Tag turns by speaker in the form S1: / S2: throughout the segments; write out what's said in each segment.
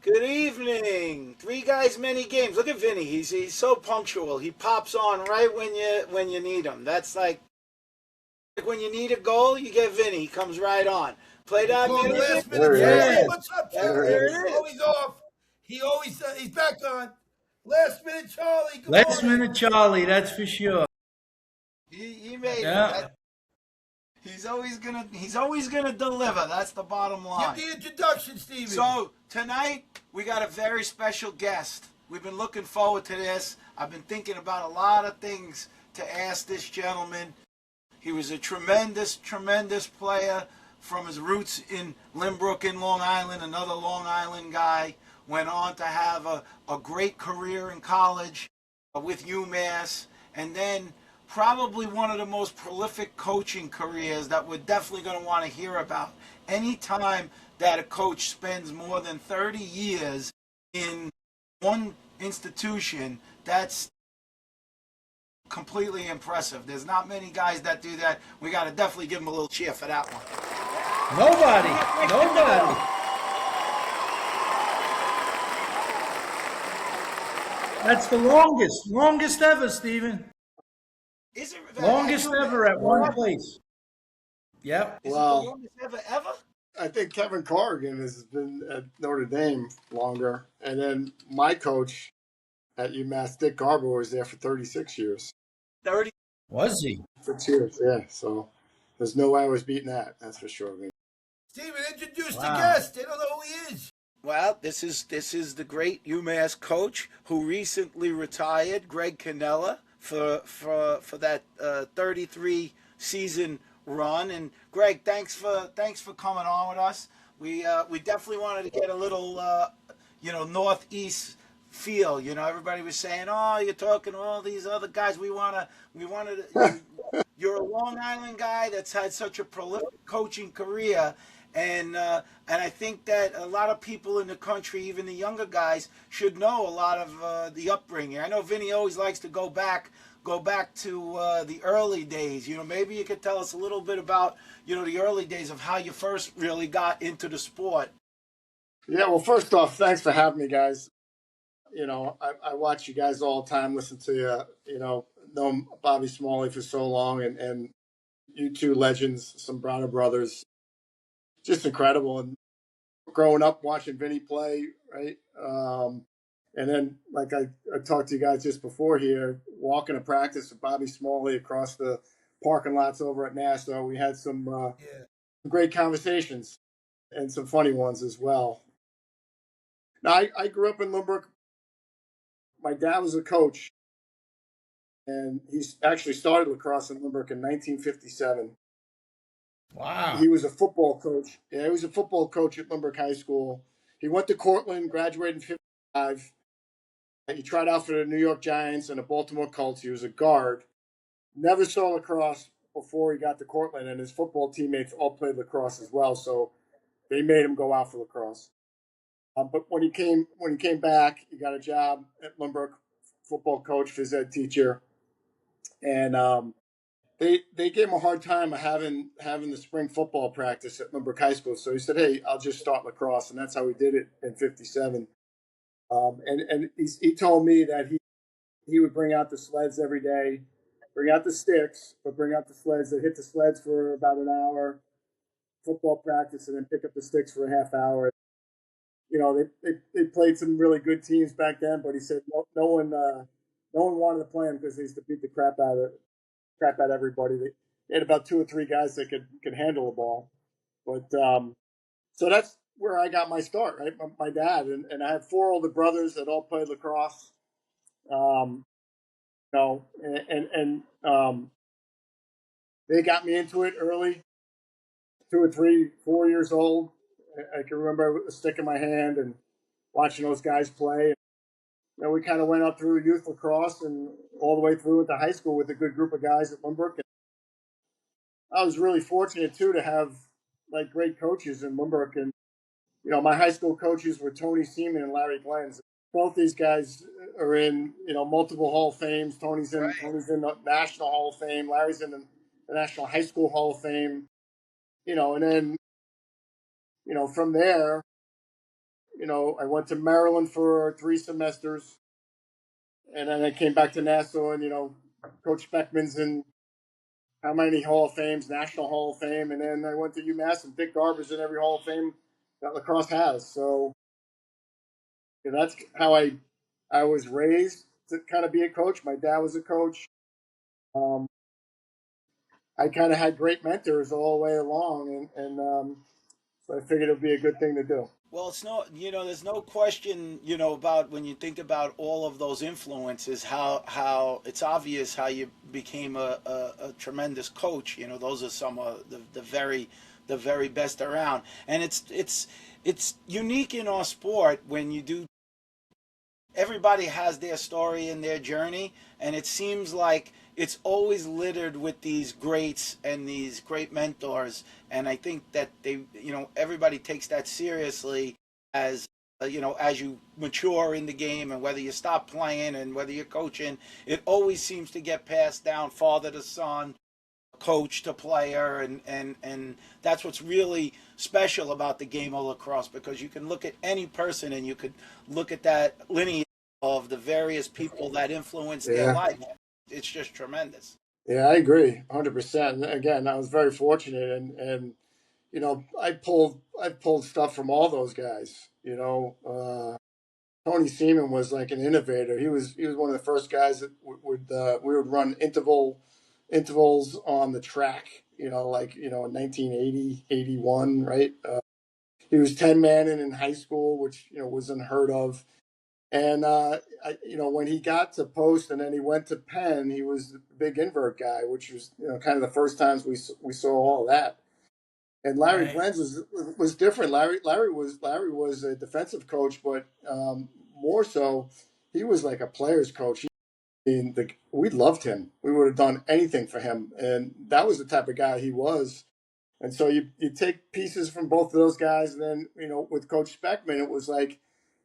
S1: Good evening. Three guys, many games. Look at Vinny. He's so punctual. He pops on right when you need him. That's like when you need a goal, you get Vinny. He comes right on. Play
S2: We
S1: that
S2: call him
S1: music.
S2: last minute
S3: There he is.
S2: Charlie.
S1: Yes,
S2: What's up,
S1: there
S2: Charlie?
S3: There he
S1: it
S3: is.
S1: is.
S2: Always off. He's back on. Last minute Charlie. Good
S4: Last
S2: morning.
S4: minute Charlie, that's for sure.
S1: He made it.
S4: Yeah.
S1: He's always gonna deliver. That's the bottom
S2: Give
S1: line.
S2: the introduction, Steven.
S1: So tonight we got a very special guest. We've been looking forward to this. I've been thinking about a lot of things to ask this gentleman. He was a tremendous, tremendous player from his roots in Lynbrook in Long Island, another Long Island guy. Went on to have a great career in college with UMass, and then probably one of the most prolific coaching careers that we're definitely going to want to hear about. Anytime that a coach spends more than 30 years in one institution, that's completely impressive. There's not many guys that do that. We got to definitely give him a little cheer for that one.
S4: Nobody. That's the longest ever, Stephen.
S1: Is it
S4: Longest ever at one place. Yep.
S1: Is it the
S3: Well,
S1: longest ever?
S3: I think Kevin Corrigan has been at Notre Dame longer. And then my coach at UMass, Dick Garber, was there for 36 years.
S1: 30.
S4: Was he?
S3: 6 years, yeah. So there's no way I was beating that. That's for sure.
S2: Steven, introduce the
S4: Wow.
S2: guest. They don't know who he is.
S1: Well, this is the great UMass coach who recently retired, Greg Canella, for that 33 season run. And Greg, thanks for coming on with us. We definitely wanted to get a little northeast feel. Everybody was saying, "Oh, you're talking to all these other guys." We wanted. You're a Long Island guy that's had such a prolific coaching career, and I think that a lot of people in the country, even the younger guys, should know a lot of the upbringing. I know Vinny always likes to go back to the early days. Maybe you could tell us a little bit about the early days of how you first really got into the sport.
S3: Yeah, well, first off, thanks for having me, guys. I watch you guys all the time, listen to you, know Bobby Smalley for so long, and you two legends, some Browner brothers, just incredible. And growing up watching Vinny play, right? And then, like I talked to you guys just before here, walking to practice with Bobby Smalley across the parking lots over at Nassau. We had some
S2: Yeah.
S3: great conversations and some funny ones as well. Now, I grew up in Lynbrook. My dad was a coach, and he actually started lacrosse in Lynbrook in 1957.
S4: Wow.
S3: He was a football coach. Yeah, he was a football coach at Lynbrook High School. He went to Cortland, graduated in 55. He tried out for the New York Giants and the Baltimore Colts. He was a guard. Never saw lacrosse before he got to Cortland, and his football teammates all played lacrosse as well. So they made him go out for lacrosse. But when he came back, he got a job at Lynbrook, football coach, phys ed teacher, and they gave him a hard time of having the spring football practice at Lynbrook High School. So he said, "Hey, I'll just start lacrosse," and that's how he did it in '57. And he told me that he would bring out the sleds every day, bring out the sticks, but bring out the sleds. They'd hit the sleds for about an hour, football practice, and then pick up the sticks for a half hour. They played some really good teams back then, but he said no one wanted to play them because they used to beat the crap out of everybody. They had about two or three guys that could handle the ball, but so that's where I got my start. Right, my dad and I had four older brothers that all played lacrosse. Um, and they got me into it early, 2 or 3, 4 years old. I can remember with a stick in my hand and watching those guys play. We kind of went up through youth lacrosse and all the way through into high school with a good group of guys at Lynbrook. And I was really fortunate too to have like great coaches in Lynbrook. And my high school coaches were Tony Seaman and Larry Glens. Both these guys are in multiple Hall of Fames. Tony's in the National Hall of Fame. Larry's in the National High School Hall of Fame. And then from there, I went to Maryland for 3 semesters, and then I came back to Nassau, and Coach Beckman's in how many Hall of Fames, National Hall of Fame, and then I went to UMass, and Dick Garber's in every Hall of Fame that lacrosse has. So that's how I was raised to kind of be a coach. My dad was a coach. Um, I kind of had great mentors all the way along, and so I figured it would be a good thing to do.
S1: Well, it's no, there's no question, about when you think about all of those influences, how it's obvious how you became a tremendous coach. Those are some of the very best around, and it's unique in our sport when you do. Everybody has their story and their journey, and it seems like it's always littered with these greats and these great mentors. And I think that everybody takes that seriously as as you mature in the game, and whether you stop playing and whether you're coaching, it always seems to get passed down, father to son, coach to player, and that's what's really special about the game of lacrosse, because you can look at any person and you could look at that lineage of the various people that influenced their life. It's just tremendous.
S3: Yeah, I agree 100%. And again, I was very fortunate, and I pulled stuff from all those guys. Tony Seaman was like an innovator. He was one of the first guys that we would run intervals on the track. In 1980, 81, right? He was 10-man in high school, which was unheard of. And when he got to post and then he went to Penn, he was the big invert guy, which was kind of the first times we saw all that. And Larry Glenz was different. Larry was a defensive coach, but more so, he was like a player's coach. We loved him. We would have done anything for him, and that was the type of guy he was. And so you take pieces from both of those guys, and then with Coach Speckman, it was like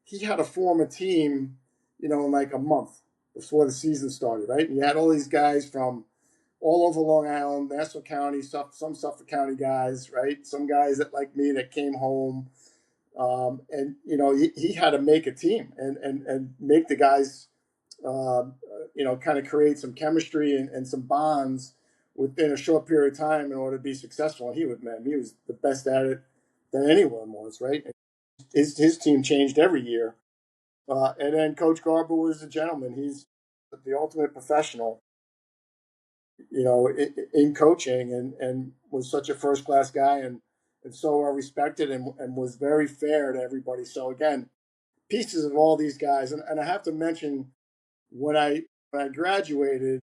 S3: he had to form a team, in like a month before the season started, right? And you had all these guys from all over Long Island, Nassau County, some Suffolk County guys, right? Some guys that like me that came home, and he had to make a team and make the guys, kind of create some chemistry and some bonds within a short period of time in order to be successful. And he was the best at it than anyone was, right? His team changed every year. And then Coach Garber was a gentleman. He's the ultimate professional, in coaching, and was such a first-class guy and so well respected, and was very fair to everybody. So again, pieces of all these guys. And I have to mention, when I graduated,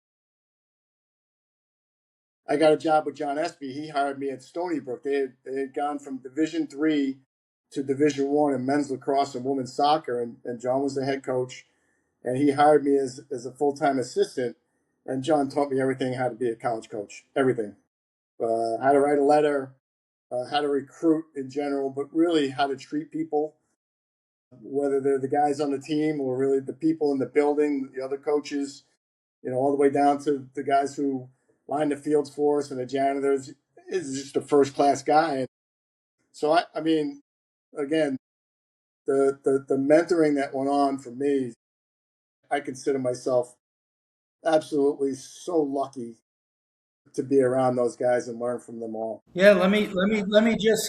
S3: I got a job with John Espy. He hired me at Stony Brook. They had gone from Division III to Division I in men's lacrosse and women's soccer, and John was the head coach, and he hired me as a full-time assistant. And John taught me everything, how to be a college coach, everything, how to write a letter, how to recruit in general, but really how to treat people, whether they're the guys on the team or really the people in the building, the other coaches, all the way down to the guys who line the fields for us and the janitors. Is just a first-class guy. So I mean, again, the mentoring that went on for me, I consider myself absolutely so lucky to be around those guys and learn from them all.
S4: Yeah, let me just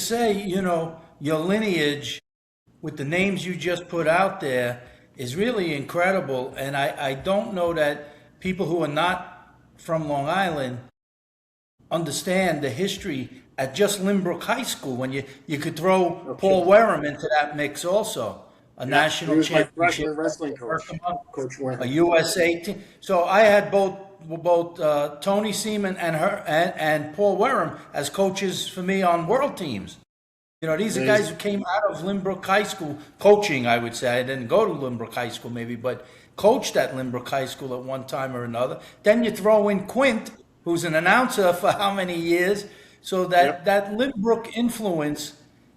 S4: say, your lineage with the names you just put out there is really incredible. And I don't know that people who are not from Long Island understand the history at just Lynbrook High School, when you could throw Paul Wareham into that mix also. National championship,
S3: my freshman wrestling coach, Coach Wareham.
S4: a USA team. So I had both Tony Seaman and Paul Wareham as coaches for me on world teams. These are guys who came out of Lynbrook High School coaching. I would say I didn't go to Lynbrook High School maybe, but coached at Lynbrook High School at one time or another. Then you throw in Quint, who's an announcer for how many years? So that Lynbrook influence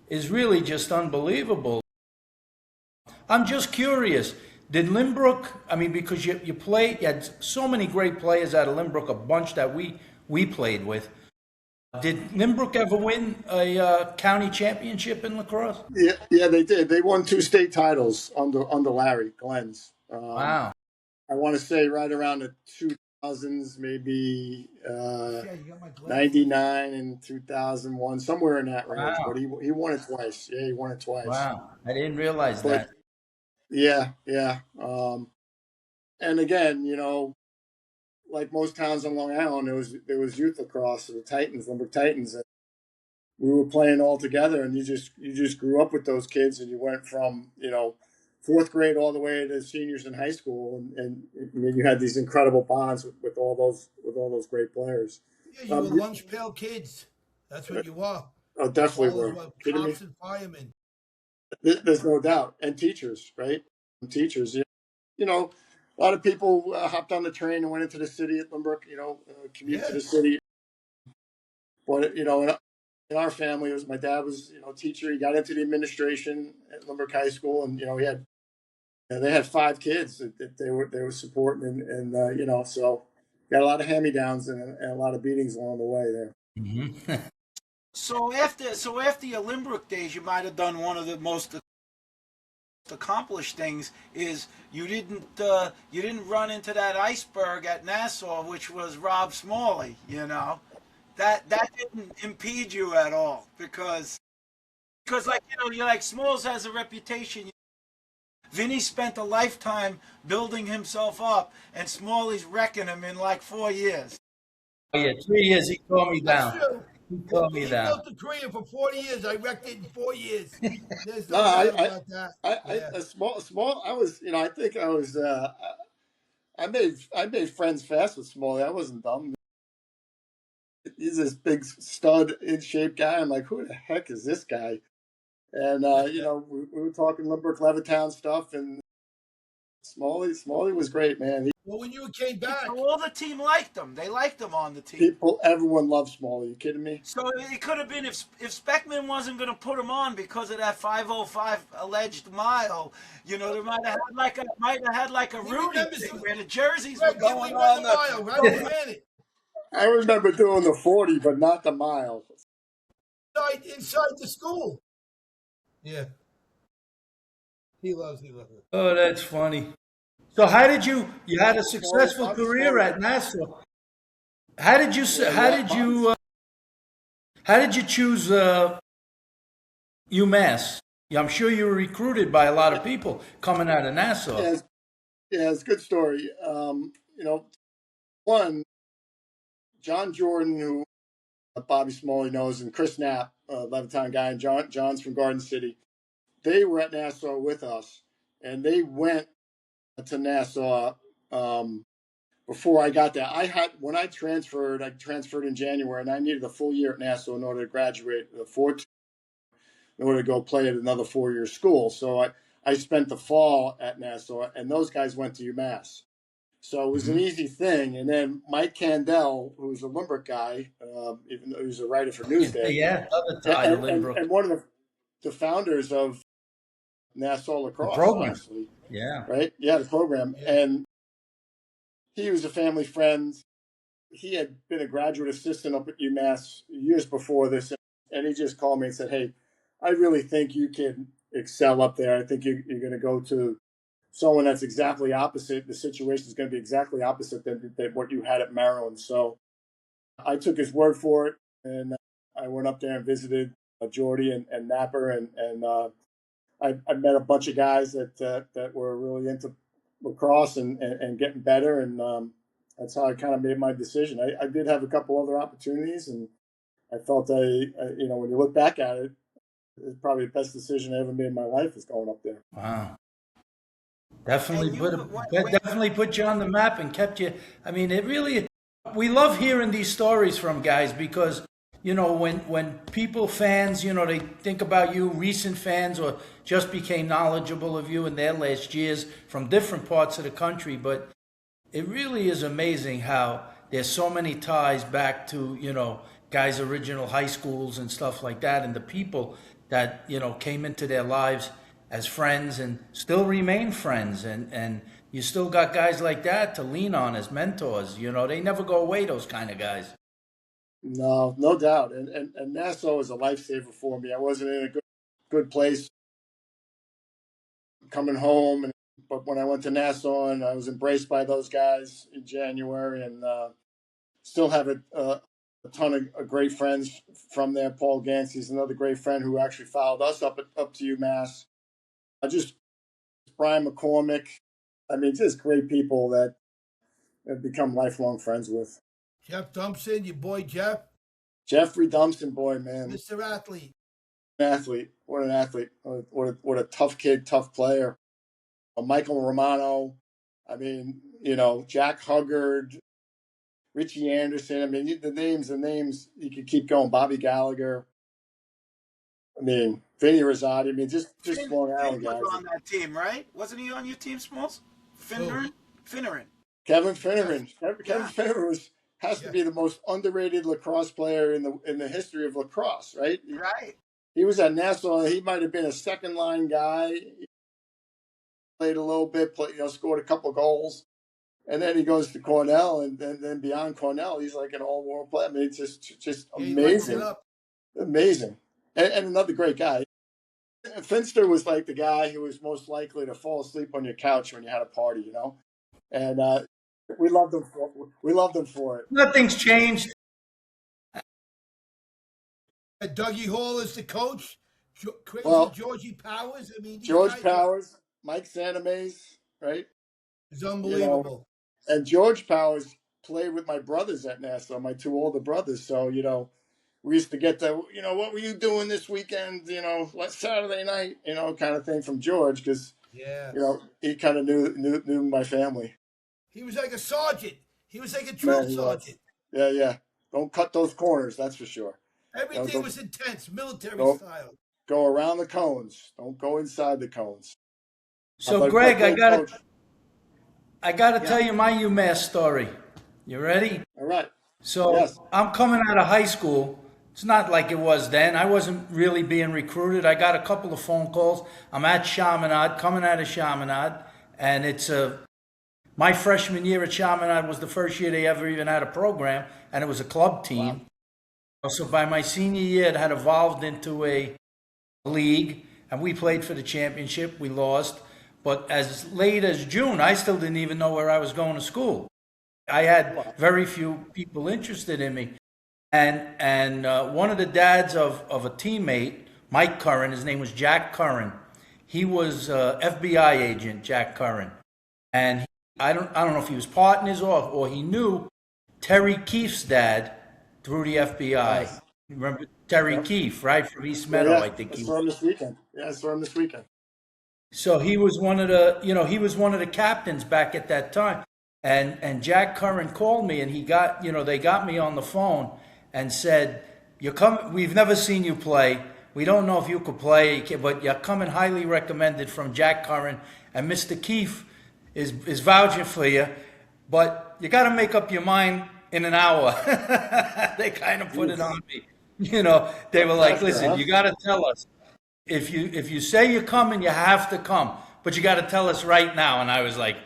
S4: is really just unbelievable. I'm just curious, did Lynbrook, because you had so many great players out of Lynbrook, a bunch that we played with. Did Limbrook ever win a county championship in lacrosse?
S3: Yeah, they did. They won 2 state titles under Larry Glenn's.
S4: Wow.
S3: I want to say right around the 2000s, maybe
S2: Yeah, you got my glasses.
S3: 99 and 2001, somewhere in that range.
S4: Wow.
S3: But he won it twice. Yeah, he won it twice.
S4: Wow. I didn't realize
S3: But
S4: that.
S3: yeah. And again, like most towns on Long Island, there was youth lacrosse, the Titans, Limerick Titans, and we were playing all together, and you just grew up with those kids, and you went from fourth grade all the way to seniors in high school, and I mean you had these incredible bonds with all those great players.
S2: Yeah, you were lunch pail kids. That's what you are.
S3: Definitely
S2: All
S3: were.
S2: those
S3: Kidding me?
S2: cops and firemen.
S3: There's no doubt, and teachers, right? Teachers, a lot of people hopped on the train and went into the city at Limerick, commute to the city. But in our family, my dad was teacher. He got into the administration at Limerick High School, and they had 5 kids that they were supporting, and so got a lot of hand-me-downs and a lot of beatings along the way there.
S4: Mm-hmm.
S1: So after your Limerick days, you might have done one of the most accomplished things is you didn't run into that iceberg at Nassau, which was Rob Smalley. That didn't impede you at all because like you're like Smalls has a reputation. Vinny spent a lifetime building himself up, and Smalley's wrecking him in like 4 years.
S4: Oh, yeah, 3 years he tore me
S2: That's
S4: down.
S2: true.
S4: He tore me
S2: He
S4: down.
S2: built the career for 40 years. I wrecked it in 4 years. There's
S3: No,
S2: no doubt about that.
S3: a small. I was, I think I was. I made friends fast with Smalley. I wasn't dumb. He's this big stud, in shape guy. I'm like, who the heck is this guy? And we were talking Limerick, Levittown stuff, and Smalley was great, man.
S2: Well, when you came back,
S1: So all the team liked him. They liked him on the team.
S3: Everyone loved Smalley. You kidding me?
S1: So it could have been if Speckman wasn't going to put him on because of that 505 alleged mile. They might have had like a
S2: He
S1: Rudy
S2: remembers
S1: thing
S2: the-
S1: where the jerseys
S2: Greg,
S1: were
S2: you
S1: going
S2: remember
S1: on.
S2: the mile, right? You ran it.
S3: I remember doing the 40, but not the mile.
S2: Inside the school. Yeah. He loves it.
S4: Oh, that's funny. So how did you had a successful career at Nassau. How did you choose UMass? I'm sure you were recruited by a lot of people coming out of Nassau.
S3: It's a good story. One, John Jordan, who Bobby Smalley knows, and Chris Knapp, Levittown guy, and John's from Garden City. They were at Nassau with us, and they went to Nassau before I got there. When I transferred in January, and I needed a full year at Nassau in order to graduate in order to go play at another 4-year school. So I spent the fall at Nassau, and those guys went to UMass. So it was an easy thing. And then Mike Candell, who's a Limerick guy, even though he was a writer for Newsday.
S4: Yeah, other side of Limbrook.
S3: And one of the founders of Nassau Lacrosse,
S4: the program.
S3: Actually.
S4: Yeah.
S3: Right? Yeah, the program.
S2: Yeah.
S3: And he was a family friend. He had been a graduate assistant up at UMass years before this. And he just called me and said, hey, I really think you can excel up there. I think you're going to go to someone that's exactly opposite. The situation is going to be exactly opposite than what you had at Maryland. So I took his word for it, and I went up there and visited Jordy and Napper, and I met a bunch of guys that were really into lacrosse and getting better, and that's how I kind of made my decision. I did have a couple other opportunities, and I felt when you look back at it, it's probably the best decision I ever made in my life is going up there.
S4: Wow. Definitely put you on the map and kept you. I mean, we love hearing these stories from guys because, when fans, they think about you, recent fans, or just became knowledgeable of you in their last years from different parts of the country. But it really is amazing how there's so many ties back to, guys' original high schools and stuff like that, and the people that, came into their lives as friends and still remain friends. And you still got guys like that to lean on as mentors. They never go away, those kind of guys.
S3: No, no doubt. And Nassau was a lifesaver for me. I wasn't in a good place coming home, but when I went to Nassau, and I was embraced by those guys in January, and still have a ton of great friends from there. Paul Gansey's another great friend who actually followed us up to UMass. Just Brian McCormick. I mean, just great people that I've become lifelong friends with.
S2: Jeff Dumpson, your boy Jeff,
S3: Jeffrey Dumpson, boy, man,
S2: Mr. Athlete.
S3: an athlete. What an athlete. What a tough kid, tough player. Michael Romano. I mean, Jack Huggard, Richie Anderson. I mean, the names, you could keep going. Bobby Gallagher. I mean, Vinny Rosati. I mean, just Long Island
S1: Finn was
S3: guys.
S1: on that team, right? Wasn't he on your team, Smalls? Finneran? Finneran.
S3: Kevin Finneran. Kevin
S1: Yeah.
S3: Finneran has to be the most underrated lacrosse player in the history of lacrosse, right?
S1: Right.
S3: He was at Nassau. He might have been a second line guy. He played a little bit, scored a couple goals, and then he goes to Cornell, and then beyond Cornell, he's like an all-world player. I mean, it's just
S2: He lights it
S3: amazing,
S2: up.
S3: amazing, and another great guy. Finster was like the guy who was most likely to fall asleep on your couch when you had a party, and we loved him for it.
S4: Nothing's changed.
S2: Dougie Hall is the coach. Crazy
S3: Well,
S2: Georgie Powers. I mean, these
S3: George
S2: guys
S3: Powers, Mike Sanamaze, right?
S2: is unbelievable.
S3: And George Powers played with my brothers at Nassau, my two older brothers. So, we used to get the, what were you doing this weekend, Saturday night, kind of thing from George, because,
S2: Yeah.
S3: he kind of knew my family.
S2: He was like a sergeant. He was like a
S3: Man,
S2: drill
S3: he was.
S2: sergeant.
S3: Yeah. Don't cut those corners, that's for sure.
S2: Everything was intense, military style.
S3: Go around the cones. Don't go inside the cones.
S4: So, Greg, I
S3: coach.
S4: gotta tell you my UMass story. You ready?
S3: All right.
S4: So
S3: Yes.
S4: I'm coming out of high school. It's not like it was then. I wasn't really being recruited. I got a couple of phone calls. I'm at Chaminade, coming out of Chaminade, and it's my freshman year at Chaminade was the first year they ever even had a program, and it was a club team. Wow. So by my senior year, it had evolved into a league, and we played for the championship. We lost, but as late as June, I still didn't even know where I was going to school. I had very few people interested in me. And one of the dads of a teammate, Mike Curran, his name was Jack Curran. He was FBI agent, Jack Curran. And I don't know if he was partners or he knew Terry Keefe's dad through the FBI.
S3: Yes.
S4: You remember Terry Keefe, right? From East Meadow, I think he was.
S3: I saw him this weekend. Yeah, I saw him this weekend.
S4: So he was one of the captains back at that time. And Jack Curran called me, and they got me on the phone and said, we've never seen you play. We don't know if you could play, but you're coming highly recommended from Jack Curran, and Mr. Keefe is vouching for you, but you got to make up your mind in an hour. They kind of put it on me. They were like, listen, you got to tell us. If you say you're coming, you have to come, but you got to tell us right now. And I was like,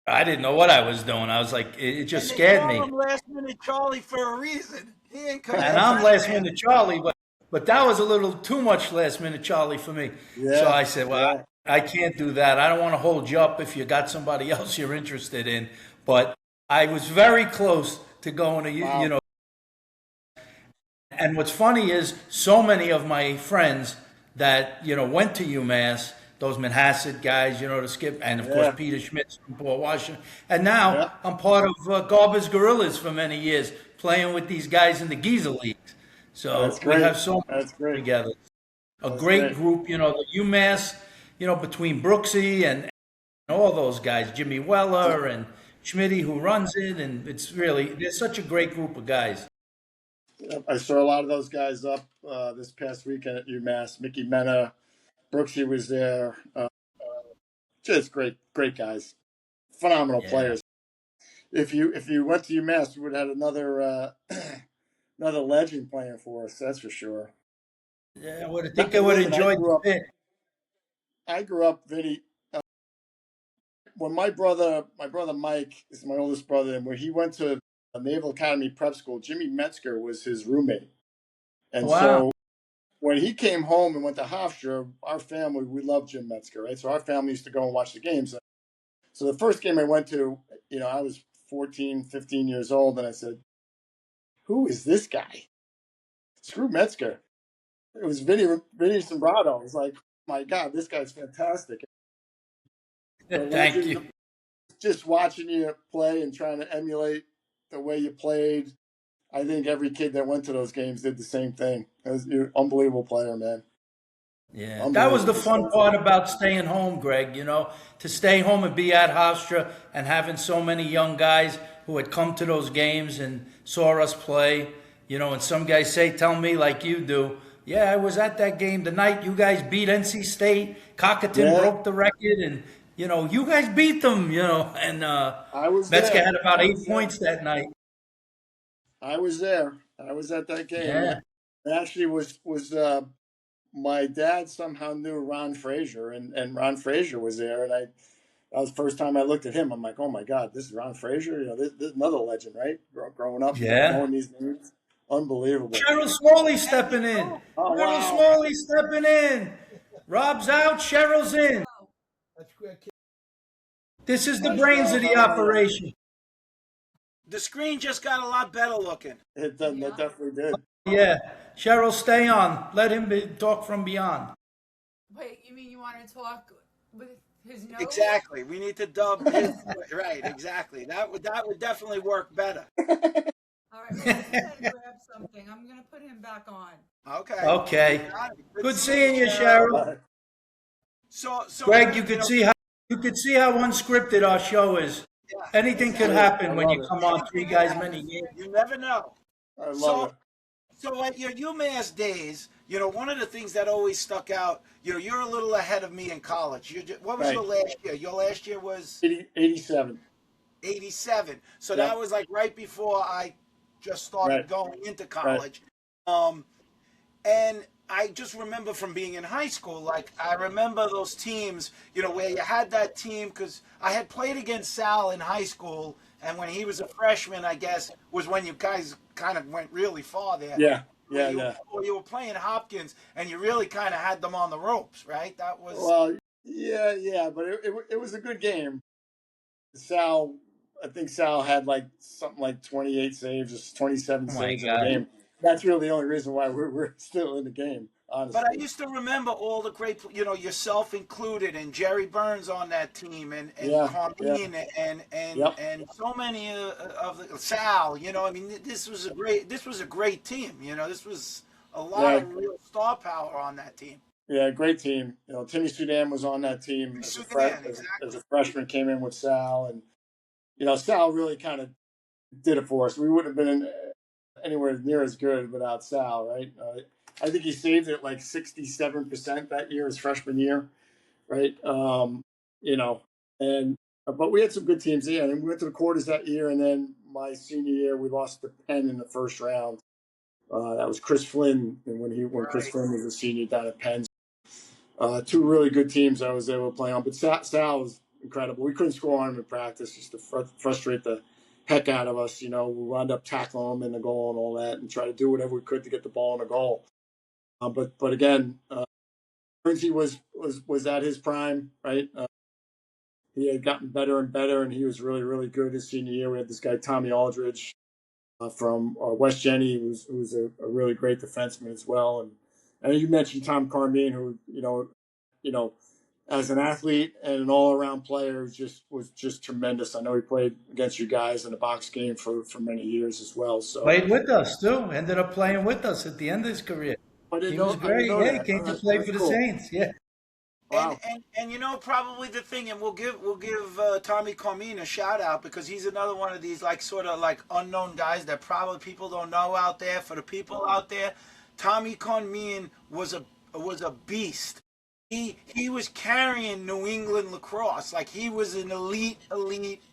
S4: I didn't know what I was doing. I was like, it just scared me.
S1: They call him last minute Charlie for a reason. He ain't coming.
S4: And I'm last minute Charlie, but that was a little too much last minute Charlie for me. Yeah, so I said, well, I can't do that. I don't want to hold you up if you got somebody else you're interested in. But I was very close to going to, And what's funny is so many of my friends that, went to UMass, those Manhasset guys, the Skip, and of course Peter Schmitz from Port Washington. And now I'm part of Garber's Gorillas for many years, playing with these guys in the Giza Leagues. So we have so much together. That's great group, the UMass, between Brooksy and all those guys, Jimmy Weller and Schmitty who runs it, and they're such a great group of guys.
S3: I saw a lot of those guys up this past weekend at UMass. Mickey Mena, Brooksy was there. Just great guys, phenomenal players. If you went to UMass, you would have had another another legend playing for us. That's for sure.
S4: Yeah, I think I would have enjoyed the pick.
S3: I grew up, Vinny. When my brother Mike is my oldest brother, and when he went to Naval Academy Prep School. Jimmy Metzger was his roommate. And
S4: Wow.
S3: so when he came home and went to Hofstra, our family, we loved Jim Metzger, right? So our family used to go and watch the games. So the first game I went to, I was 14, 15 years old, and I said, who is this guy? Screw Metzger. It was Vinny Sombrado. I was like, oh my God, this guy's fantastic. The
S4: Thank
S3: legend,
S4: you.
S3: just watching you play and trying to emulate the way you played. I think every kid that went to those games did the same thing. You're an unbelievable player, man.
S4: Yeah, that was the
S3: Unbelievable.
S4: fun part about staying home, Greg, to stay home and be at Hofstra and having so many young guys who had come to those games and saw us play, and some guys tell me like you do, yeah, I was at that game the night you guys beat NC State, Cockatoo broke the record, and, you guys beat them, and
S3: I was
S4: Metzger
S3: there.
S4: had about
S3: I
S4: 8
S3: was there.
S4: points that night.
S3: I was there. I was at that game.
S4: Yeah.
S3: It actually was my dad somehow knew Ron Frazier, and Ron Frazier was there, and that was the first time I looked at him. I'm like, oh my God, this is Ron Frazier. This is another legend, right? Growing up,
S4: Yeah.
S3: knowing these names, unbelievable.
S4: Cheryl Smalley stepping in.
S3: Oh
S4: Cheryl
S3: wow!
S4: Smalley stepping in. Rob's out, Cheryl's in.
S2: That's great.
S4: This is the
S3: Hi,
S4: brains
S3: Cheryl.
S4: of the
S3: How are you?
S4: operation.
S1: The screen just got a lot better looking.
S3: It definitely did.
S4: Yeah. Cheryl, stay on. Let him talk from beyond.
S5: Wait, you mean you want to talk with his nose?
S1: Exactly. We need to dub his right. Exactly. That would definitely work better.
S5: All right, well, I just had to grab something. I'm going to put him back on.
S1: Okay.
S4: Okay.
S1: Got it.
S4: Good seeing you, Cheryl.
S1: So
S4: Greg, you could see how unscripted our show is.
S1: yeah,
S4: Anything could
S1: exactly.
S4: happen
S3: I
S4: when
S3: love
S4: you
S3: it.
S4: come on Three Guys Many Games.
S1: You never know.
S3: I love
S1: So,
S3: it.
S1: so at your UMass days, one of the things that always stuck out, you're a little ahead of me in college. What was
S3: Right.
S1: your last year? Your last year was
S3: 87.
S1: 87. So
S3: Yeah.
S1: that was like right before I just started
S3: Right.
S1: going into college. And I just remember from being in high school, like I remember those teams, where you had that team, because I had played against Sal in high school, and when he was a freshman, I guess, was when you guys kind of went really far there.
S3: Yeah.
S1: Where
S3: Yeah.
S1: you were playing Hopkins, and you really kind of had them on the ropes, right? That was
S3: Well, yeah, but it was a good game. I think Sal had like something like 28 saves, or 27
S4: Oh my
S3: saves in the
S4: God.
S3: game. That's really the only reason why we're still in the game, honestly.
S1: But I used to remember all the great, yourself included, and Jerry Burns on that team, and Carmine,
S3: Yep.
S1: and so many of the Sal. I mean, this was a great team. This was a lot of real star power on that team.
S3: Yeah, great team. Timmy Sudan was on that team as a freshman, came in with Sal, and Sal really kind of did it for us. We wouldn't have been anywhere near as good without Sal, right? I think he saved it like 67% that year, his freshman year, right? And but we had some good teams. Yeah, and we went to the quarters that year, and then my senior year we lost to Penn in the first round. That was Chris Flynn, and when Chris Flynn was a senior down at Penn. Two really good teams I was able to play on, but Sal was incredible. We couldn't score on him in practice, just to frustrate the heck out of us. We wound up tackling him in the goal and all that, and try to do whatever we could to get the ball in the goal. But again, Quincy was at his prime, right? He had gotten better and better, and he was really, really good his senior year. We had this guy Tommy Aldridge from West Jenny, who's a really great defenseman as well. And you mentioned Tom Carmine, who as an athlete and an all-around player, was just tremendous. I know he played against you guys in the box game for many years as well. So
S4: Played with us too. Ended up playing with us at the end of his career. He was great. Yeah, he came to play for the Saints. Yeah.
S3: Wow.
S1: And probably the thing, and we'll give Tommy Carmine a shout out, because he's another one of these sort of unknown guys that probably people don't know out there. For the people out there, Tommy Carmine was a beast. He was carrying New England lacrosse. He was an elite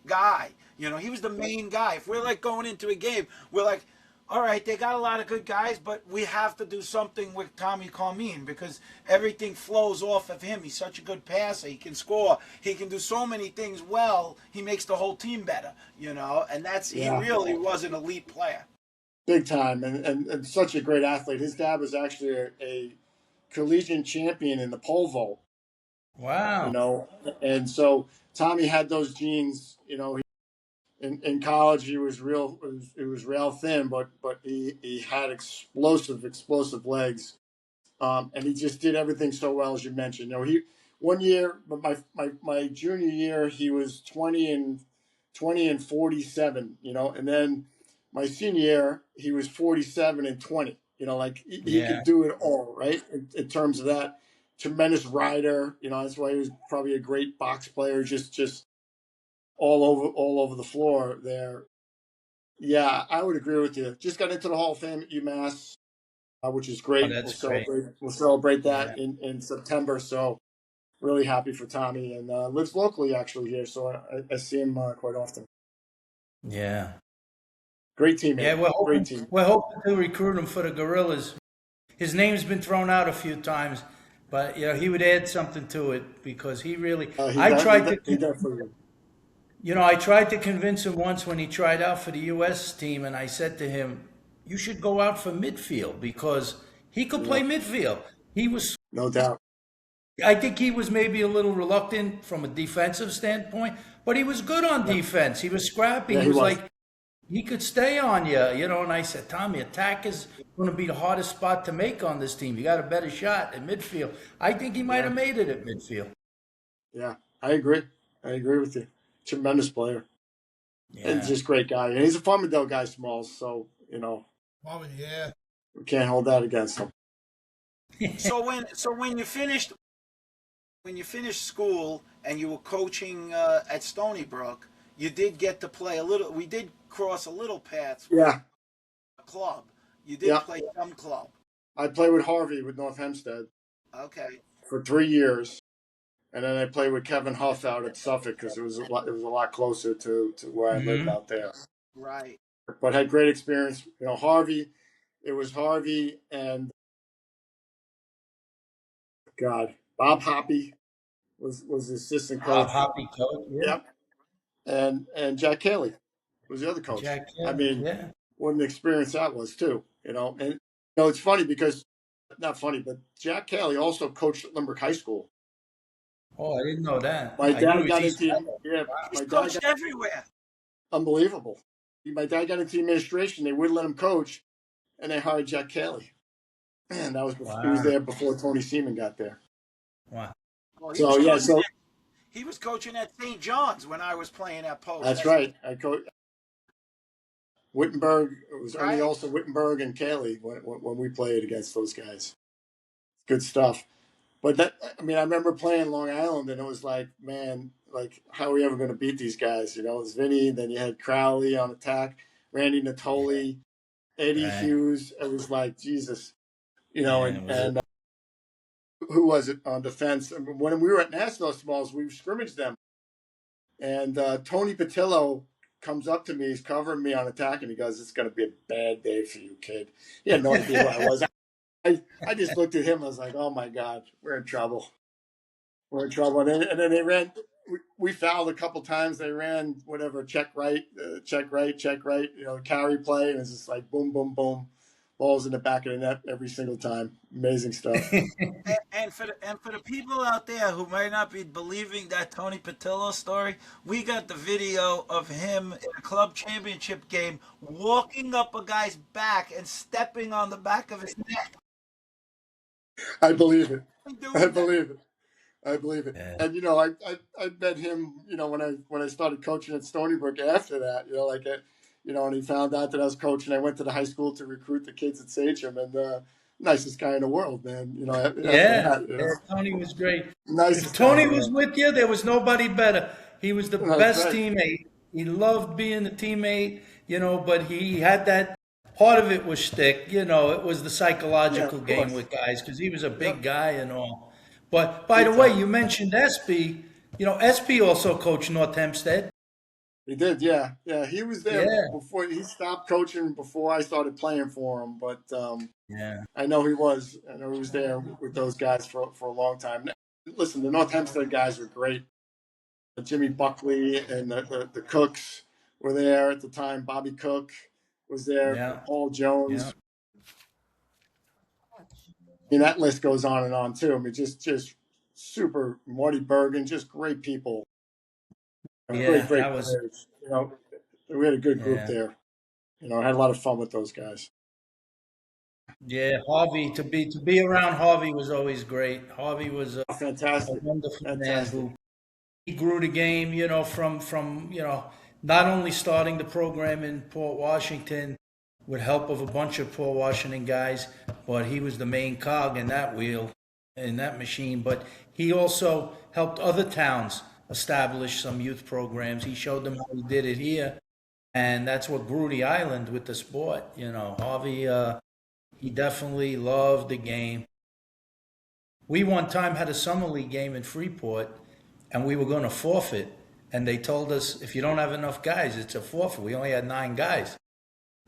S1: guy. He was the main guy. If we're going into a game, we're like, all right, they got a lot of good guys, but we have to do something with Tommy Carmine because everything flows off of him. He's such a good passer. He can score. He can do so many things well. He makes the whole team better, and he really was an elite player.
S3: Big time, and such a great athlete. His dad was actually a collegiate champion in the pole vault.
S4: Wow.
S3: And so Tommy had those genes. In college he was rail thin, but he had explosive legs, and he just did everything so well, as you mentioned. He 1 year, but my junior year he was 20 and 47. And then my senior year he was 47 and 20. He could do it all, right? In terms of that, tremendous rider. That's why he was probably a great box player. Just all over the floor there. Yeah, I would agree with you. Just got into the Hall of Fame at UMass, which is great.
S4: That's
S3: We'll celebrate that in September. So really happy for Tommy, and lives locally actually here. So I see him quite often.
S4: Yeah.
S3: Great teammate.
S4: Yeah,
S3: Great team.
S4: we're hoping to recruit him for the Gorillas. His name's been thrown out a few times, but he would add something to it because he really. I tried to convince him once when he tried out for the U.S. team, and I said to him, "You should go out for midfield because he could play midfield." He was
S3: no doubt.
S4: I think he was maybe a little reluctant from a defensive standpoint, but he was good on defense. He was scrappy.
S3: Yeah,
S4: he was like, he could stay on you, And I said, Tommy, attack is going to be the hardest spot to make on this team. You got a better shot at midfield. I think he might have made it at midfield.
S3: Yeah, I agree. I agree with you. Tremendous player.
S4: Yeah.
S3: And just great guy. And he's a Farmingdale guy, Smalls. So,
S2: Oh, yeah.
S3: we can't hold that against him.
S1: So when you finished school and you were coaching at Stony Brook, you did get to play a little. We did cross a little paths. With a club. You did play some club.
S3: I played with Harvey with North Hempstead.
S1: Okay.
S3: For 3 years, and then I played with Kevin Huff out at Suffolk because it was a lot closer to where I lived out there.
S1: Right.
S3: But had great experience. Harvey. It was Harvey and Bob Hoppy was the assistant coach.
S4: Bob Hoppy coach. Yeah.
S3: Yep. And Jack Cayley was the other coach. What an experience that was too. And it's funny because not funny, but Jack Cayley also coached at Limerick High School.
S4: Oh, I didn't know that.
S3: My dad got into
S1: He's coached everywhere.
S3: Unbelievable. My dad got into administration. They wouldn't let him coach, and they hired Jack Cayley. And that was before, he was there before Tony Seaman got there.
S4: Wow.
S1: Well, he was coaching at St. John's when I was playing at Post.
S3: That's right. I coached Wittenberg. It was Ernie Olsen, Wittenberg, and Cayley when we played against those guys. Good stuff. But I remember playing Long Island, and it was like, man, how are we ever going to beat these guys? It was Vinny, then you had Crowley on attack, Randy Natoli, Eddie Hughes. It was like, Jesus, and who was it on defense? When we were at Nassau Smalls, we scrimmaged them. And Tony Patillo comes up to me, he's covering me on attack, and he goes, "It's going to be a bad day for you, kid." He had no idea who I was. I just looked at him. I was like, "Oh my God, we're in trouble. We're in trouble." And then they ran. We fouled a couple times. They ran whatever check right, carry play, and it's just like boom, boom, boom, balls in the back of the net every single time. Amazing stuff.
S1: and for the people out there who might not be believing that Tony Patillo story, we got the video of him in a club championship game walking up a guy's back and stepping on the back of his neck.
S3: I believe it. I believe it.
S4: Yeah.
S3: And I met him, when I started coaching at Stony Brook after that, and he found out that I was coaching. I went to the high school to recruit the kids at Sachem, and nicest guy in the world, man.
S4: Tony was great.
S3: If
S4: Tony was with you, there was nobody better. He was the best teammate. He loved being a teammate, but he had that. Part of it was shtick, it was the psychological game with guys because he was a big guy and all. But by the way, you mentioned Espy. Espy also coached North Hempstead.
S3: He did, yeah, yeah. He was there
S4: Yeah,
S3: before he stopped coaching before I started playing for him. But
S4: yeah,
S3: I know he was. I know he was there with those guys for a long time. Listen, the North Hempstead guys were great. Jimmy Buckley and the Cooks were there at the time. Bobby Cook was there.
S4: yeah,
S3: Paul Jones.
S4: yeah,
S3: I mean, that list goes on and on too. I mean, just super Marty Bergen, just great people,
S4: yeah.
S3: great
S4: That was
S3: players. We had a good group
S4: yeah,
S3: there. I had a lot of fun with those guys.
S4: yeah. Harvey to be around Harvey was always great. Harvey was a
S3: Fantastic,
S4: wonderful man
S3: fantastic.
S4: who he grew the game, from not only starting the program in Port Washington with help of a bunch of Port Washington guys, but he was the main cog in that wheel, in that machine. But he also helped other towns establish some youth programs. He showed them how he did it here, and that's what grew the island with the sport. Harvey, he definitely loved the game. We one time had a summer league game in Freeport, and we were going to forfeit. And they told us, if you don't have enough guys, it's a forfeit. We only had 9 guys.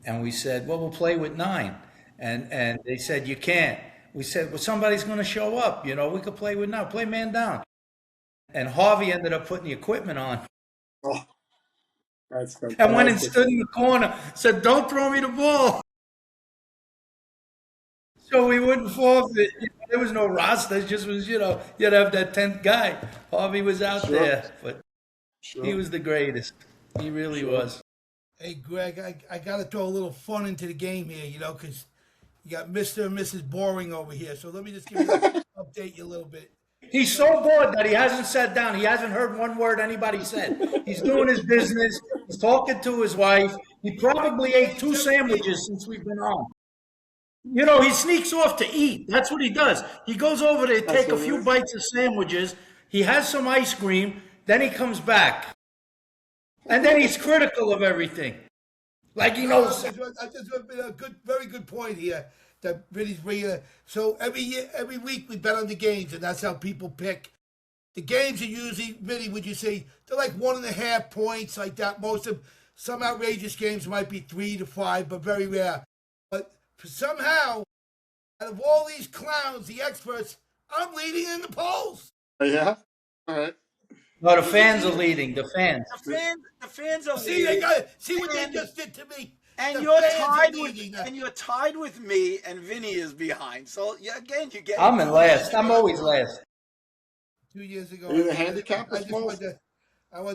S4: And we said, well, we'll play with 9. And they said, you can't. We said, well, somebody's going to show up. We could play with 9. Play man down. And Harvey ended up putting the equipment on
S3: Oh, that's
S4: and went and
S3: fantastic.
S4: stood in the corner, said, don't throw me the ball. So we wouldn't forfeit. There was no roster. It just was, you'd have that 10th guy. Harvey was out
S3: Sure,
S4: there, but he
S3: sure,
S4: was the greatest. He really
S3: sure.
S4: was.
S2: Hey, Greg, I got to throw a little fun into the game here, because you got Mr. and Mrs. Boring over here. So let me just update you a little bit.
S4: He's so bored that he hasn't sat down. He hasn't heard one word anybody said. He's doing his business. He's talking to his wife. He probably ate 2 sandwiches since we've been on. He sneaks off to eat. That's what he does. He goes over to
S3: That's
S4: take a
S3: what it
S4: few
S3: is.
S4: bites of sandwiches. He has some ice cream. Then he comes back. And then he's critical of everything. Like he knows.
S2: I just a very good point here that Vinny's bringing up. So every week we bet on the games, and that's how people pick. The games are usually, Vinny, would you say, they're like 1.5 points, like that. Most of some outrageous games might be 3 to 5, but very rare. But somehow, out of all these clowns, the experts, I'm leading in the polls.
S3: Yeah. All right.
S4: No, the fans are leading. The fans.
S1: The fans are
S2: See,
S1: leading,
S2: see what they
S1: and-
S2: just did to me.
S1: and
S2: The
S1: you're
S2: fans are
S1: tied
S2: leading.
S1: with me, and Vinny is behind. So yeah, again, you get.
S4: I'm in last. I'm always last.
S2: 2 years ago.
S3: Are you the handicap
S2: I just
S3: Mo?
S2: wanted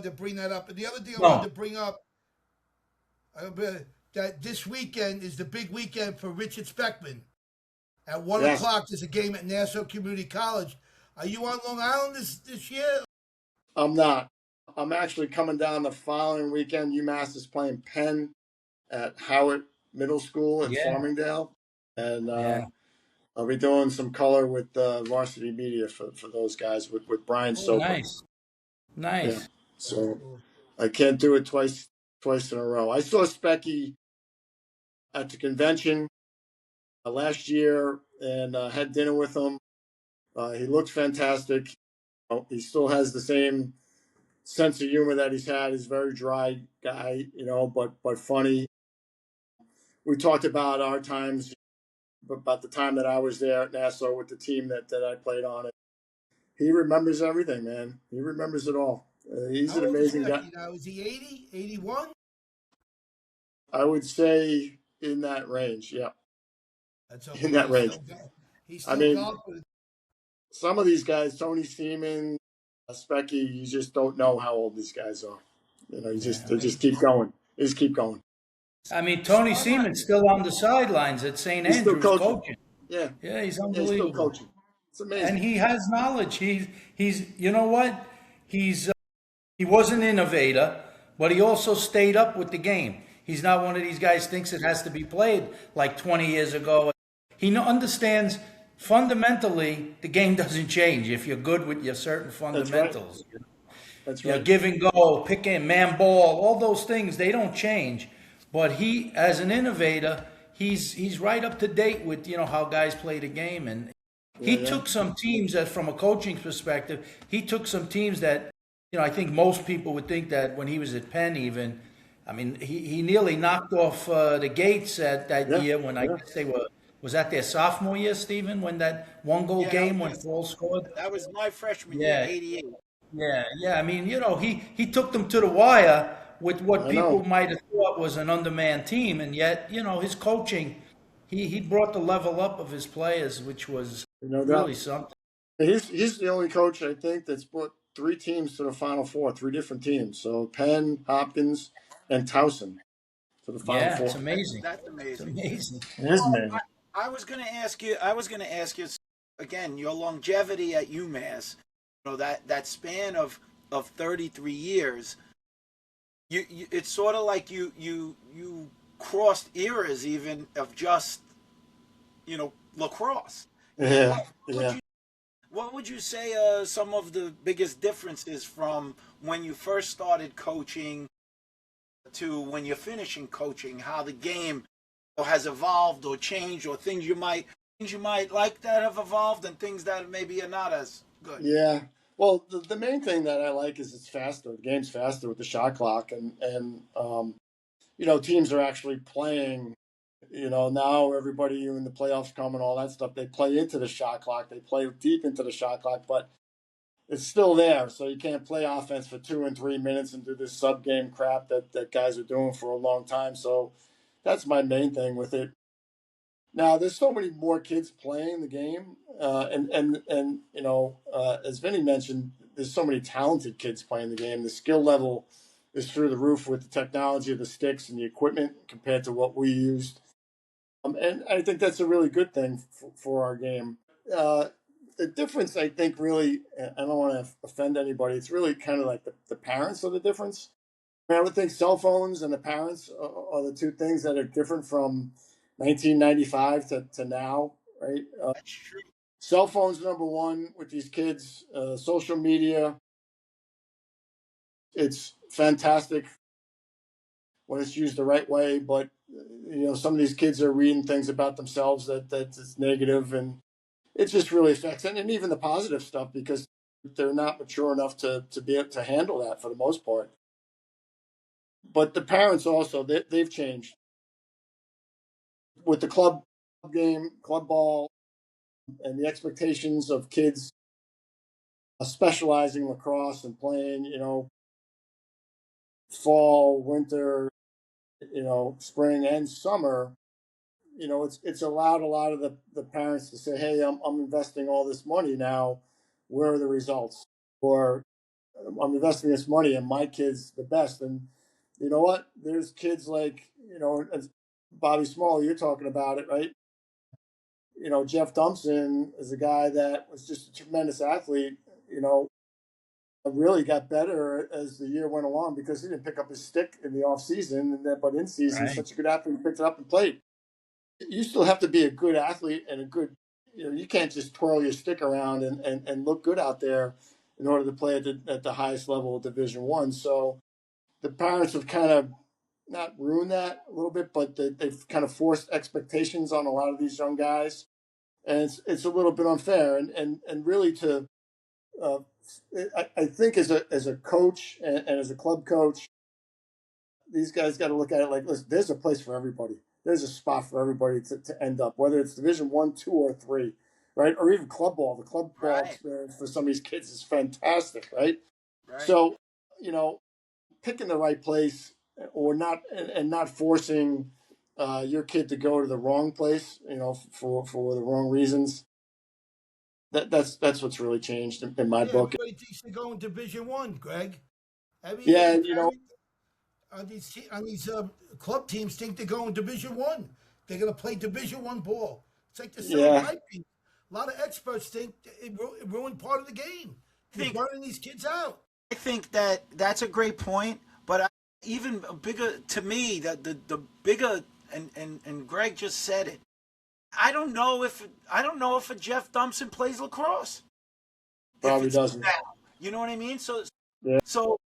S2: to bring that up. And the other thing I
S4: No.
S2: wanted to bring up, that this weekend is the big weekend for Richard Speckman. At 1
S3: Yes.
S2: o'clock, there's a game at Nassau Community College. Are you on Long Island this year?
S3: I'm not. I'm actually coming down the following weekend. UMass is playing Penn at Howard Middle School at
S4: Yeah.
S3: Farmingdale, and
S4: Yeah.
S3: I'll be doing some color with Varsity Media for those guys with Brian
S4: Oh,
S3: Soper.
S4: nice. Nice.
S3: Yeah. So I can't do it twice in a row. I saw Specky at the convention last year and had dinner with him. He looks fantastic. He still has the same sense of humor that he's had. He's a very dry guy, but funny. We talked about our times, about the time that I was there at Nassau with the team that I played on. It. He remembers everything, man. He remembers it all. He's
S2: How
S3: an
S2: old is
S3: amazing guy.
S2: Specky now? Is he 80, 81?
S3: I would say in that range, yeah.
S2: That's
S3: In that range.
S2: He's
S3: I
S2: still
S3: mean,
S2: golfing.
S3: Some of these guys, Tony Seaman, Specky, you just don't know how old these guys are. They just keep going. They just keep going.
S4: I mean, Tony Seaman's still on the sidelines at St.
S3: He's still
S4: Andrews
S3: coaching.
S4: coaching.
S3: Yeah.
S4: Yeah, he's
S3: Yeah, he's still
S4: unbelievable.
S3: coaching. It's amazing.
S4: And he has knowledge. He's you know what? He was an innovator, but he also stayed up with the game. He's not one of these guys thinks it has to be played like 20 years ago. He understands fundamentally the game doesn't change if you're good with your certain fundamentals.
S3: That's
S4: You know,
S3: right.
S4: give and go, pick and man ball, all those things, they don't change. But he, as an innovator, he's right up to date with, how guys play the game. And he
S3: Yeah.
S4: took some teams that, from a coaching perspective, he took some teams that I think most people would think that when he was at Penn, even, I mean, he nearly knocked off the Gates at that
S3: Yeah,
S4: year when I
S3: yeah.
S4: guess was that their sophomore year, Stephen, when that one goal
S1: Yeah,
S4: game when Fall scored?
S1: that was my freshman year,
S4: Yeah,
S1: '88.
S4: yeah. I mean, he took them to the wire with what
S3: I
S4: people
S3: know.
S4: might have thought was an undermanned team, and yet, his coaching, he brought the level up of his players, which was
S3: No doubt.
S4: really something.
S3: He's the only coach I think that's brought three teams to the Final Four, three different teams. So Penn, Hopkins, and Towson to the Final
S4: Yeah, it's
S3: Four.
S4: amazing.
S1: That's
S4: It's
S1: amazing.
S4: amazing.
S3: It is
S1: Well,
S3: amazing.
S1: I was going to ask you. I was going to ask you again. Your longevity at UMass, that span of 33 years. It's sort of like you crossed eras even of just lacrosse.
S3: Yeah,
S1: What would
S3: yeah.
S1: you what would you say some of the biggest differences from when you first started coaching to when you're finishing coaching? How the game has evolved or changed, or things you might like that have evolved, and things that maybe are not as good.
S3: Yeah. Well, the main thing that I like is it's faster. The game's faster with the shot clock, and teams are actually playing. Now everybody in the playoffs come and all that stuff. They play into the shot clock. They play deep into the shot clock, but it's still there. So you can't play offense for 2 and 3 minutes and do this sub game crap that guys are doing for a long time. So that's my main thing with it. Now, there's so many more kids playing the game, as Vinny mentioned, there's so many talented kids playing the game. The skill level is through the roof with the technology of the sticks and the equipment compared to what we used, and I think that's a really good thing for our game. Uh, the difference, I think, really, I don't want to offend anybody. It's really kind of like the parents are the difference. I would think cell phones and the parents are the two things that are different from 1995 to now, right?
S1: That's true.
S3: Cell phones number one with these kids. Social media, it's fantastic when it's used the right way, but some of these kids are reading things about themselves that's negative, and it just really affects it, and even the positive stuff because they're not mature enough to be able to handle that for the most part. But the parents also they've changed with the club game, club ball, and the expectations of kids specializing lacrosse and playing, fall, winter, spring and summer. It's allowed a lot of the parents to say, "Hey, I'm investing all this money now. Where are the results?" Or I'm investing this money and my kid's the best. And you know what? There's kids like, as Bobby Small, you're talking about it, right? Jeff Dumpson is a guy that was just a tremendous athlete, really got better as the year went along because he didn't pick up his stick in the off season, but in season, he's
S4: Right.
S3: such a good athlete, he picked it up and played. You still have to be a good athlete and a good, you can't just twirl your stick around and look good out there in order to play at the highest level of Division One. So the parents have kind of not ruined that a little bit, but they've kind of forced expectations on a lot of these young guys, and it's a little bit unfair. And really uh, I think as a coach and as a club coach, these guys got to look at it like, listen, there's a place for everybody. There's a spot for everybody to end up, whether it's Division One, two, or three, right? Or even club ball. The club ball
S1: Right.
S3: experience for some of these kids is fantastic, right?
S1: Right.
S3: So, picking the right place or not, and not forcing your kid to go to the wrong place, for the wrong reasons. That's what's really changed in my
S2: Yeah,
S3: book.
S2: everybody thinks they're going Division One, Greg.
S3: Yeah,
S2: On these club teams think they're going Division One. They're going to play Division One ball. It's like the same
S3: yeah,
S2: piping. A lot of experts think it ruined part of the game. You're
S1: Think
S2: burning these kids out.
S1: I think that's a great point, but even bigger to me, that the bigger, and Greg just said it. I don't know if a Jeff Dumpson plays lacrosse. If
S3: probably
S1: it's
S3: doesn't.
S1: now, you know what I mean. So
S3: Yeah,
S1: so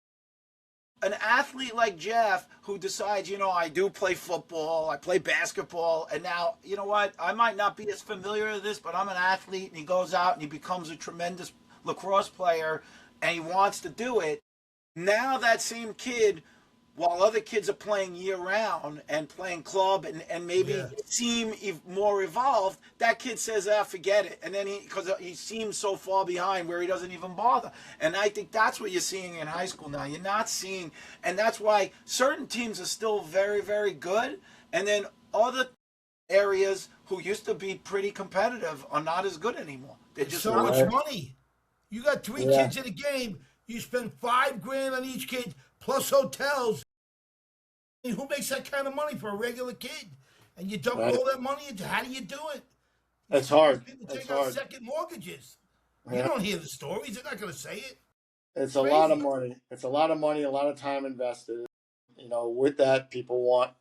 S1: an athlete like Jeff who decides, I do play football, I play basketball, and now, you know what, I might not be as familiar with this, but I'm an athlete, and he goes out and he becomes a tremendous lacrosse player, and he wants to do it. Now that same kid, while other kids are playing year round and playing club and maybe seem more evolved, that kid says, forget it. And then because he seems so far behind where he doesn't even bother. And I think that's what you're seeing in high school now. You're not seeing, and that's why certain teams are still very, very good. And then other areas who used to be pretty competitive are not as good anymore. They're just
S2: So
S1: not.
S2: much money. You got three kids in a game. You spend $5,000 on each kid plus hotels. I mean, who makes that kind of money for a regular kid? And you dump all that money into, how do you do it?
S3: It's hard.
S2: People
S3: It's
S2: take out
S3: hard.
S2: second mortgages. You
S3: Yeah.
S2: don't hear the stories. They're not going to say it.
S3: It's a lot of money. It's a lot of money, a lot of time invested. With that, people want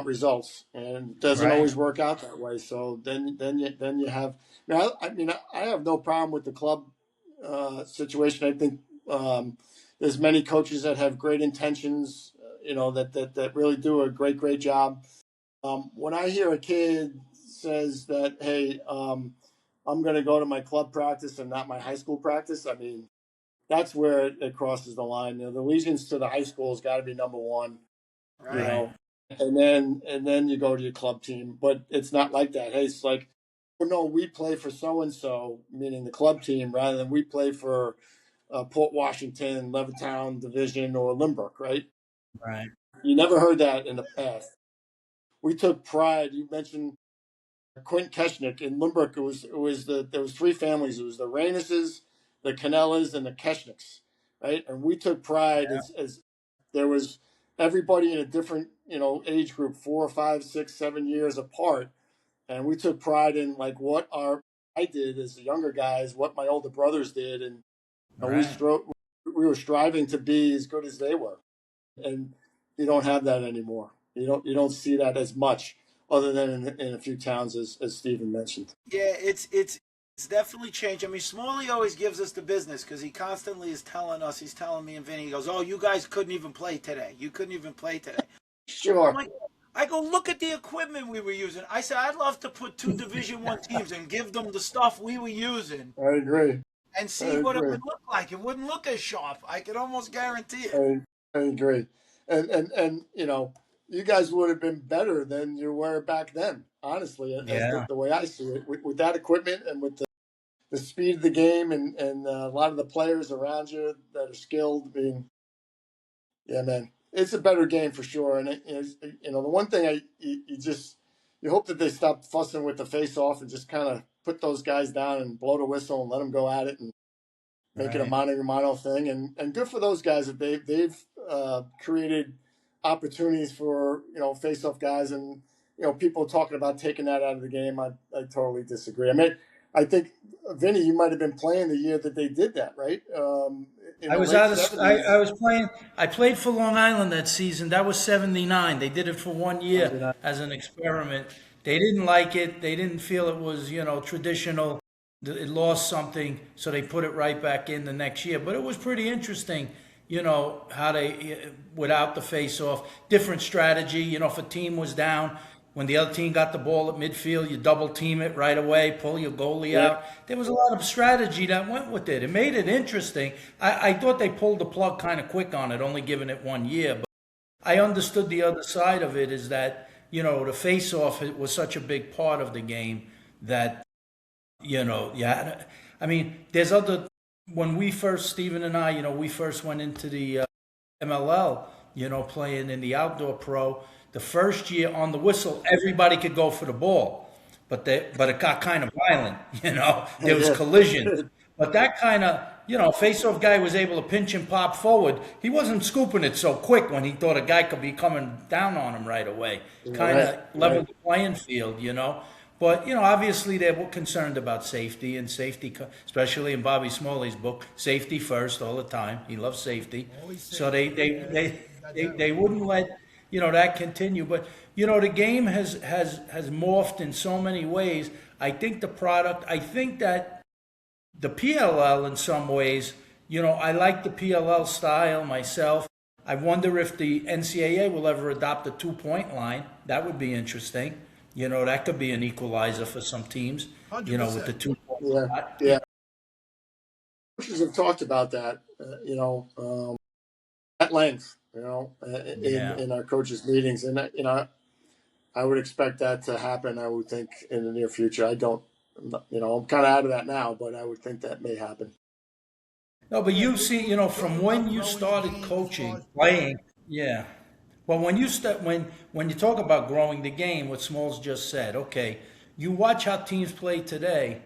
S3: results, and it doesn't always work out that way. So then you have. Now, I have no problem with the club situation. I think there's many coaches that have great intentions. That really do a great job. When I hear a kid says that, hey, I'm going to go to my club practice and not my high school practice, I mean, that's where it crosses the line. The allegiance to the high school has got to be number one.
S1: Right.
S3: And then you go to your club team, but it's not like that. Hey, it's like, oh no, we play for so and so, meaning the club team, rather than we play for Port Washington, Levittown Division, or Lynbrook, right?
S4: Right.
S3: You never heard that in the past. We took pride. You mentioned Quint Keshnick in Lynbrook. There was three families. It was the Rainesses, the Canellas, and the Keshnicks, right? And we took pride as there was everybody in a different age group, 4, 5, 6, 7 years apart, and we took pride in like what I did as the younger guys, what my older brothers did, and we were striving to be as good as they were, and you don't have that anymore. You don't see that as much, other than in a few towns, as Stephen mentioned.
S1: Yeah, it's definitely changed. I mean, Smalley always gives us the business because he constantly is telling us. He's telling me and Vinny. He goes, "Oh, you guys couldn't even play today. You couldn't even play today."
S3: Sure.
S1: I go, look at the equipment we were using. I said, I'd love to put 2 Division I teams and give them the stuff we were using
S3: I agree.
S1: and see what it would look like. It wouldn't look as sharp. I can almost guarantee it.
S3: I agree. And you guys would have been better than you were back then, honestly, as the way I see it, with that equipment and with the speed of the game and a lot of the players around you that are skilled. I mean, yeah, man, it's a better game for sure. And the one thing you hope that they stop fussing with the face off and just kind of put those guys down and blow the whistle and let them go at it and make it a mano thing. And good for those guys that they've created opportunities for face off guys, and people talking about taking that out of the game. I totally disagree. I mean, I think Vinny, you might have been playing the year that they did that, right?
S4: I was I was playing. I played for Long Island that season. That was '79. They did it for 1 year as an experiment. They didn't like it. They didn't feel it was traditional. It lost something, so they put it right back in the next year. But it was pretty interesting, how they, without the face-off, different strategy. If a team was down, when the other team got the ball at midfield, you double team it right away, pull your goalie out. There was a lot of strategy that went with it. It made it interesting. I thought they pulled the plug kind of quick on it, only giving it 1 year. But I understood the other side of it is that, the face-off was such a big part of the game that, I mean, there's when we first, Stephen and I, we first went into the MLL, playing in the outdoor pro. The first year on the whistle, everybody could go for the ball, but it got kind of violent. There was collision. But that kind of, face-off guy was able to pinch and pop forward. He wasn't scooping it so quick when he thought a guy could be coming down on him right away. Kind of leveled the playing field, But, obviously they were concerned about safety, and safety, especially in Bobby Smalley's book, safety first all the time. He loves safety. So they wouldn't let, that continue. But, the game has morphed in so many ways. I think I think that the PLL in some ways, I like the PLL style myself. I wonder if the NCAA will ever adopt a 2-point line. That would be interesting. That could be an equalizer for some teams, with the 2 points.
S3: Yeah. coaches have talked about that, at length,
S4: Yeah.
S3: in our coaches' meetings, and I would expect that to happen. I would think in the near future. I don't, I'm kind of out of that now, but I would think that may happen.
S4: No, but
S2: Yeah,
S4: you
S2: you're
S4: see, from
S2: talking
S4: when
S2: about
S4: you
S2: growing the
S4: started
S2: game as far
S4: coaching,
S2: as
S4: playing, yeah. Well, when you talk about growing the game, what Smalls just said, okay, you watch how teams play today.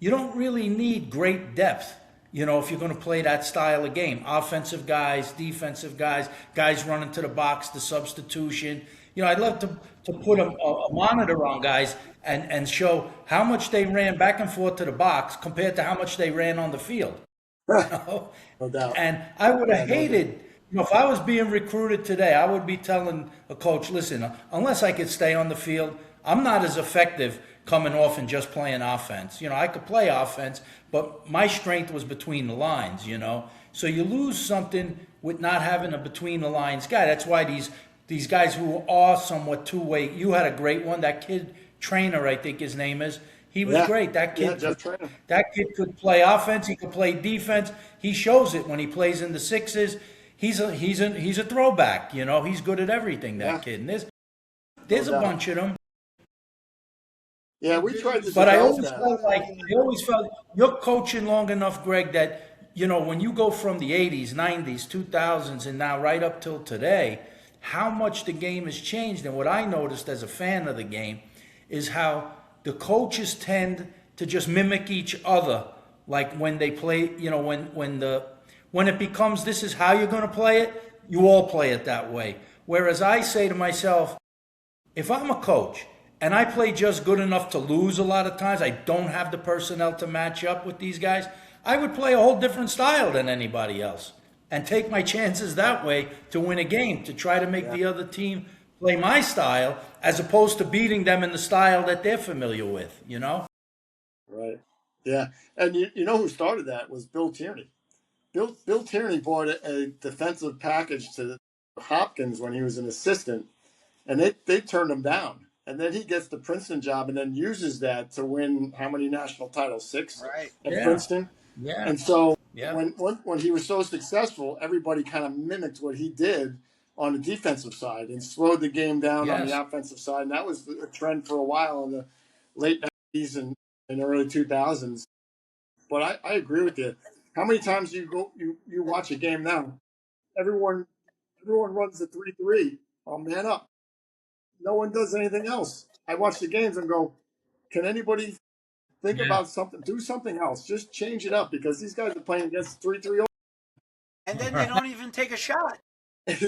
S4: You don't really need great depth, if you're going to play that style of game. Offensive guys, defensive guys, guys running to the box, the substitution. I'd love to put a monitor on guys and show how much they ran back and forth to the box compared to how much they ran on the field. know?
S3: No doubt.
S4: And I would
S3: Yeah,
S4: have
S3: no doubt.
S4: hated, if I was being recruited today, I would be telling a coach, listen, unless I could stay on the field, I'm not as effective coming off and just playing offense. I could play offense, but my strength was between the lines. So you lose something with not having a between the lines guy. That's why these guys who are somewhat two-way, you had a great one, that kid Trainer, I think his name is. He was
S3: Yeah,
S4: great.
S3: yeah, Jeff Trainer.
S4: That kid could play offense. He could play defense. He shows it when he plays in the sixes. He's a throwback. He's good at everything. That
S3: Yeah.
S4: kid. And there's a
S3: doubt.
S4: bunch of them.
S3: Yeah, we tried to
S4: But I
S3: develop
S4: always
S3: that.
S4: felt like you're coaching long enough, Greg, that when you go from the '80s, '90s, 2000s, and now right up till today, how much the game has changed. And what I noticed as a fan of the game is how the coaches tend to just mimic each other. Like when they play, when it becomes this is how you're going to play it, you all play it that way. Whereas I say to myself, if I'm a coach and I play just good enough to lose a lot of times, I don't have the personnel to match up with these guys, I would play a whole different style than anybody else and take my chances that way to win a game, to try to make the other team play my style as opposed to beating them in the style that they're familiar with.
S3: Right. Yeah. And you know who started that was Bill Tierney. Bill Tierney bought a defensive package to Hopkins when he was an assistant, and they turned him down. And then he gets the Princeton job and then uses that to win how many national titles? 6
S1: Right.
S3: at
S4: Yeah.
S3: Princeton.
S4: Yeah.
S3: And so
S4: Yeah.
S3: when he was so successful, everybody kind of mimicked what he did on the defensive side and slowed the game down on
S4: Yes.
S3: the offensive side. And that was a trend for a while in the late 90s and early 2000s. But I agree with you. How many times you watch a game now? Everyone runs the 3-3. Oh, man up. No one does anything else. I watch the games and go, can anybody think
S4: Yeah.
S3: about something? Do something else. Just change it up because these guys are playing against 3-3.
S1: And then they don't even take a shot.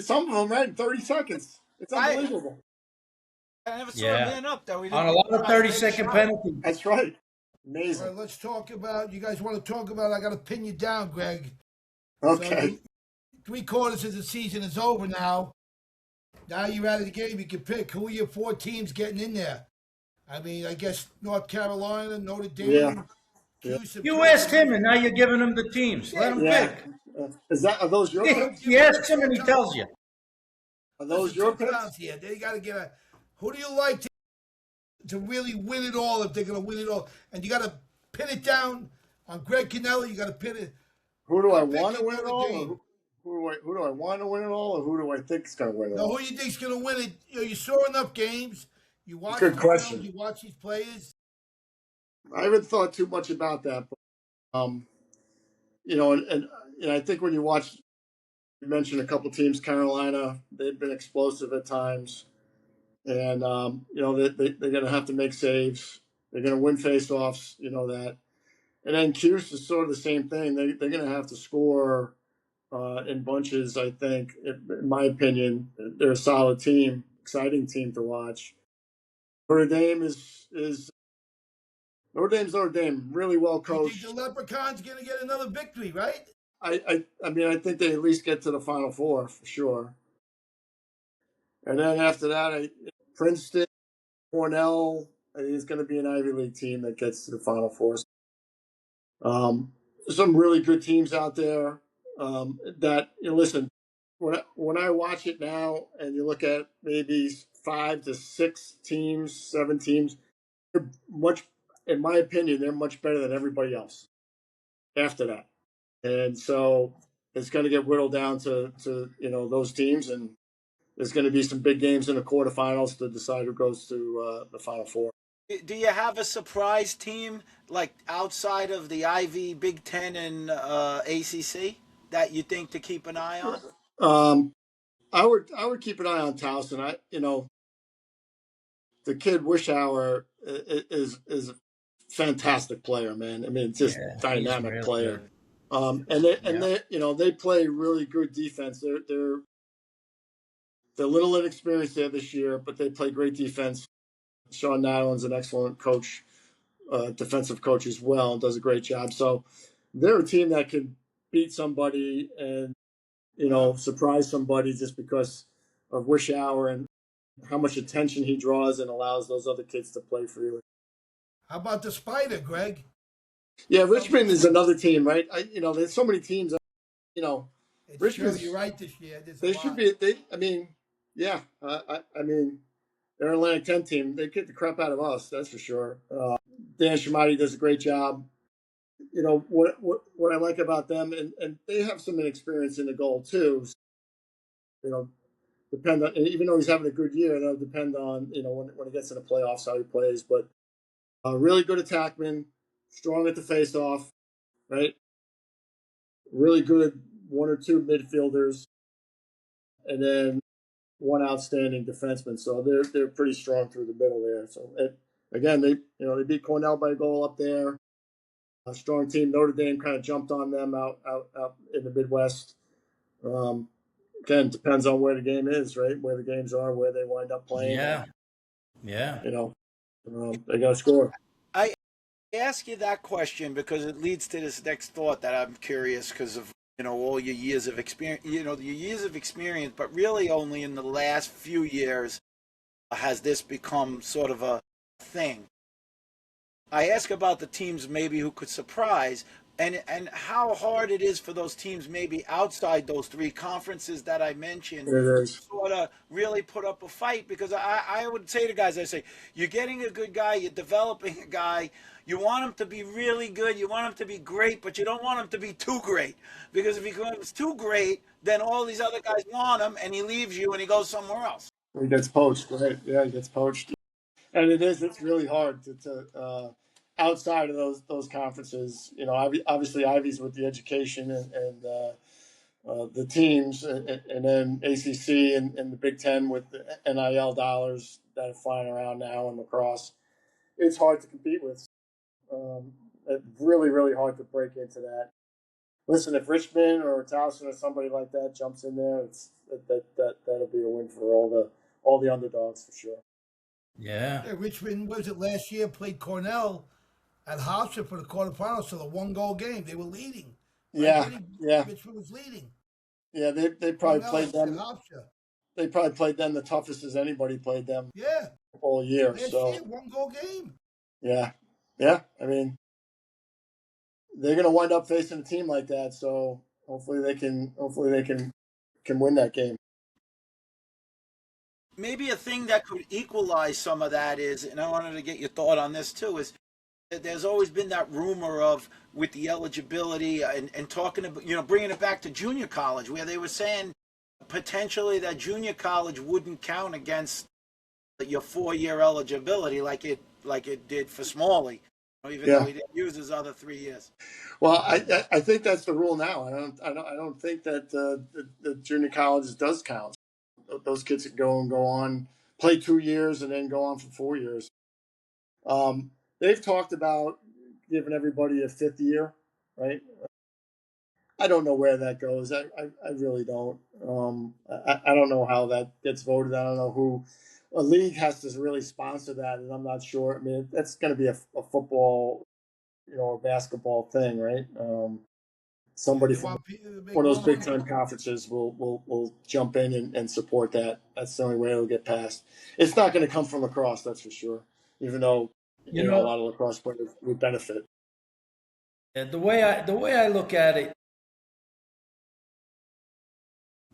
S3: Some of them, right, in 30 seconds. It's
S1: I,
S3: unbelievable.
S1: I never saw
S4: Yeah.
S1: a man up though. He
S4: On
S1: didn't
S4: a lot of
S1: try to take a
S4: 30-second
S1: shot.
S4: penalties.
S3: That's right.
S2: All
S3: Amazing.
S2: right, let's talk about. You guys want to talk about? I got to pin you down, Greg.
S3: Okay.
S2: So, 3/4 of the season is over now. Now you're out of the game. You can pick who are your 4 teams getting in there. I mean, I guess North Carolina, Notre Dame.
S3: Yeah.
S2: Cuse, and
S4: You asked
S2: Princeton.
S4: him, and now you're giving him the teams. Let him
S3: Yeah.
S4: pick.
S3: Are those your picks?
S4: You ask him, and he tells you.
S3: Are those
S2: Listen,
S3: your
S2: two
S3: picks?
S2: rounds here. They got to get a. Who do you like to really win it all? If they're going to win it all, and you got to pin it down on Greg Canella. You got to pin it.
S3: Who do I
S2: Pick
S3: want to win it
S2: another
S3: all?
S2: game.
S3: Or who do I want to win it all? Or who do I think is going to win it
S2: Now,
S3: all?
S2: who you think's going to win it? You saw enough games. You watch
S3: Good
S2: the
S3: question.
S2: films, you watch these players.
S3: I haven't thought too much about that. But, and I think when you watch, you mentioned a couple teams, Carolina, they've been explosive at times. And, they're going to have to make saves. They're going to win faceoffs, you know that. And then Cuse is sort of the same thing. They're going to have to score in bunches, I think. In my opinion, they're a solid team, exciting team to watch. Notre Dame is Notre Dame's Notre Dame, really well
S2: You
S3: coached.
S2: think the Leprechaun's going to get another victory, right?
S3: I mean, I think they at least get to the Final Four for sure. And then after that, Princeton, Cornell, I think it's going to be an Ivy League team that gets to the Final Four. Some really good teams out there that, listen, when I watch it now and you look at maybe 5 to 6 teams, 7 teams, they're much, in my opinion, they're much better than everybody else after that. And so it's going to get whittled down to those teams, and there's going to be some big games in the quarterfinals to decide who goes to the Final Four.
S1: Do you have a surprise team like outside of the Ivy, Big Ten, and ACC that you think to keep an eye on?
S3: I would keep an eye on Towson. The kid Wishour is a fantastic player, man. I mean, just
S4: He's
S3: dynamic
S4: real
S3: player.
S4: good.
S3: They play really good defense. They're a little inexperienced there this year, but they play great defense. Sean Nyland's an excellent coach, defensive coach as well, and does a great job. So they're a team that can beat somebody and surprise somebody just because of Wishour and how much attention he draws and allows those other kids to play freely.
S2: How about the Spider, Greg?
S3: Yeah, Richmond is another team, right? There's so many teams. Richmond.
S2: You're right this year.
S3: They should be. Yeah. I mean, they're an Atlantic 10 team. They get the crap out of us, that's for sure. Dan Shamati does a great job. What I like about them, and they have some inexperience in the goal too. Depend on, even though he's having a good year, it'll depend on when he gets in the playoffs how he plays. But really good attackman, strong at the faceoff, right? Really good one or two midfielders, and then one outstanding defenseman. So they're pretty strong through the middle there. So again, they beat Cornell by a goal up there. A strong team. Notre Dame kind of jumped on them out in the Midwest. Again, depends on where the game is, right? Where the games are, where they wind up playing.
S4: Yeah.
S3: They got to score.
S1: I ask you that question because it leads to this next thought that I'm curious because of all your years of experience. Your years of experience, but really only in the last few years has this become sort of a thing. I ask about the teams maybe who could surprise and how hard it is for those teams maybe outside those three conferences that I mentioned to sort of really put up a fight because I would say to guys, I say, you're getting a good guy, you're developing a guy, you want him to be really good, you want him to be great, but you don't want him to be too great because if he becomes too great, then all these other guys want him and he leaves you and he goes somewhere else.
S3: He gets poached, right? Yeah, he gets poached. And it's really hard to outside of those conferences. Obviously Ivy's with the education and the teams, and then ACC and the Big Ten with the NIL dollars that are flying around now in lacrosse. It's hard to compete with. It's really, really hard to break into that. Listen, if Richmond or Towson or somebody like that jumps in there, that'll be a win for all the underdogs for sure.
S2: Yeah, Richmond, was it last year, played Cornell at Hofstra for the quarterfinals, so the 1-goal game. They were leading.
S3: Yeah.
S2: Richmond was leading.
S3: Yeah, they probably
S2: Cornell
S3: played them. They probably played them the toughest as anybody played them.
S2: Yeah.
S3: All year.
S2: Last
S3: So
S2: year, 1-goal game.
S3: Yeah. I mean, they're going to wind up facing a team like that. So hopefully they can win that game.
S1: Maybe a thing that could equalize some of that is, and I wanted to get your thought on this too, is that there's always been that rumor of with the eligibility and talking about, bringing it back to junior college where they were saying potentially that junior college wouldn't count against your 4-year eligibility like it did for Smalley, even though he didn't use his other 3 years.
S3: Well, I think that's the rule now. I don't think that the junior college does count. Those kids can go on, play 2 years, and then go on for 4 years. They've talked about giving everybody a 5th year, right? I don't know where that goes. I really don't. I don't know how that gets voted. I don't know who. A league has to really sponsor that, and I'm not sure. I mean, that's going to be a football, a basketball thing, right? Somebody from one of those Big Ten conferences will jump in and support that. That's the only way it'll get passed. It's not going to come from lacrosse, that's for sure. Even though a lot of lacrosse players would benefit.
S4: Yeah, the way I look at it,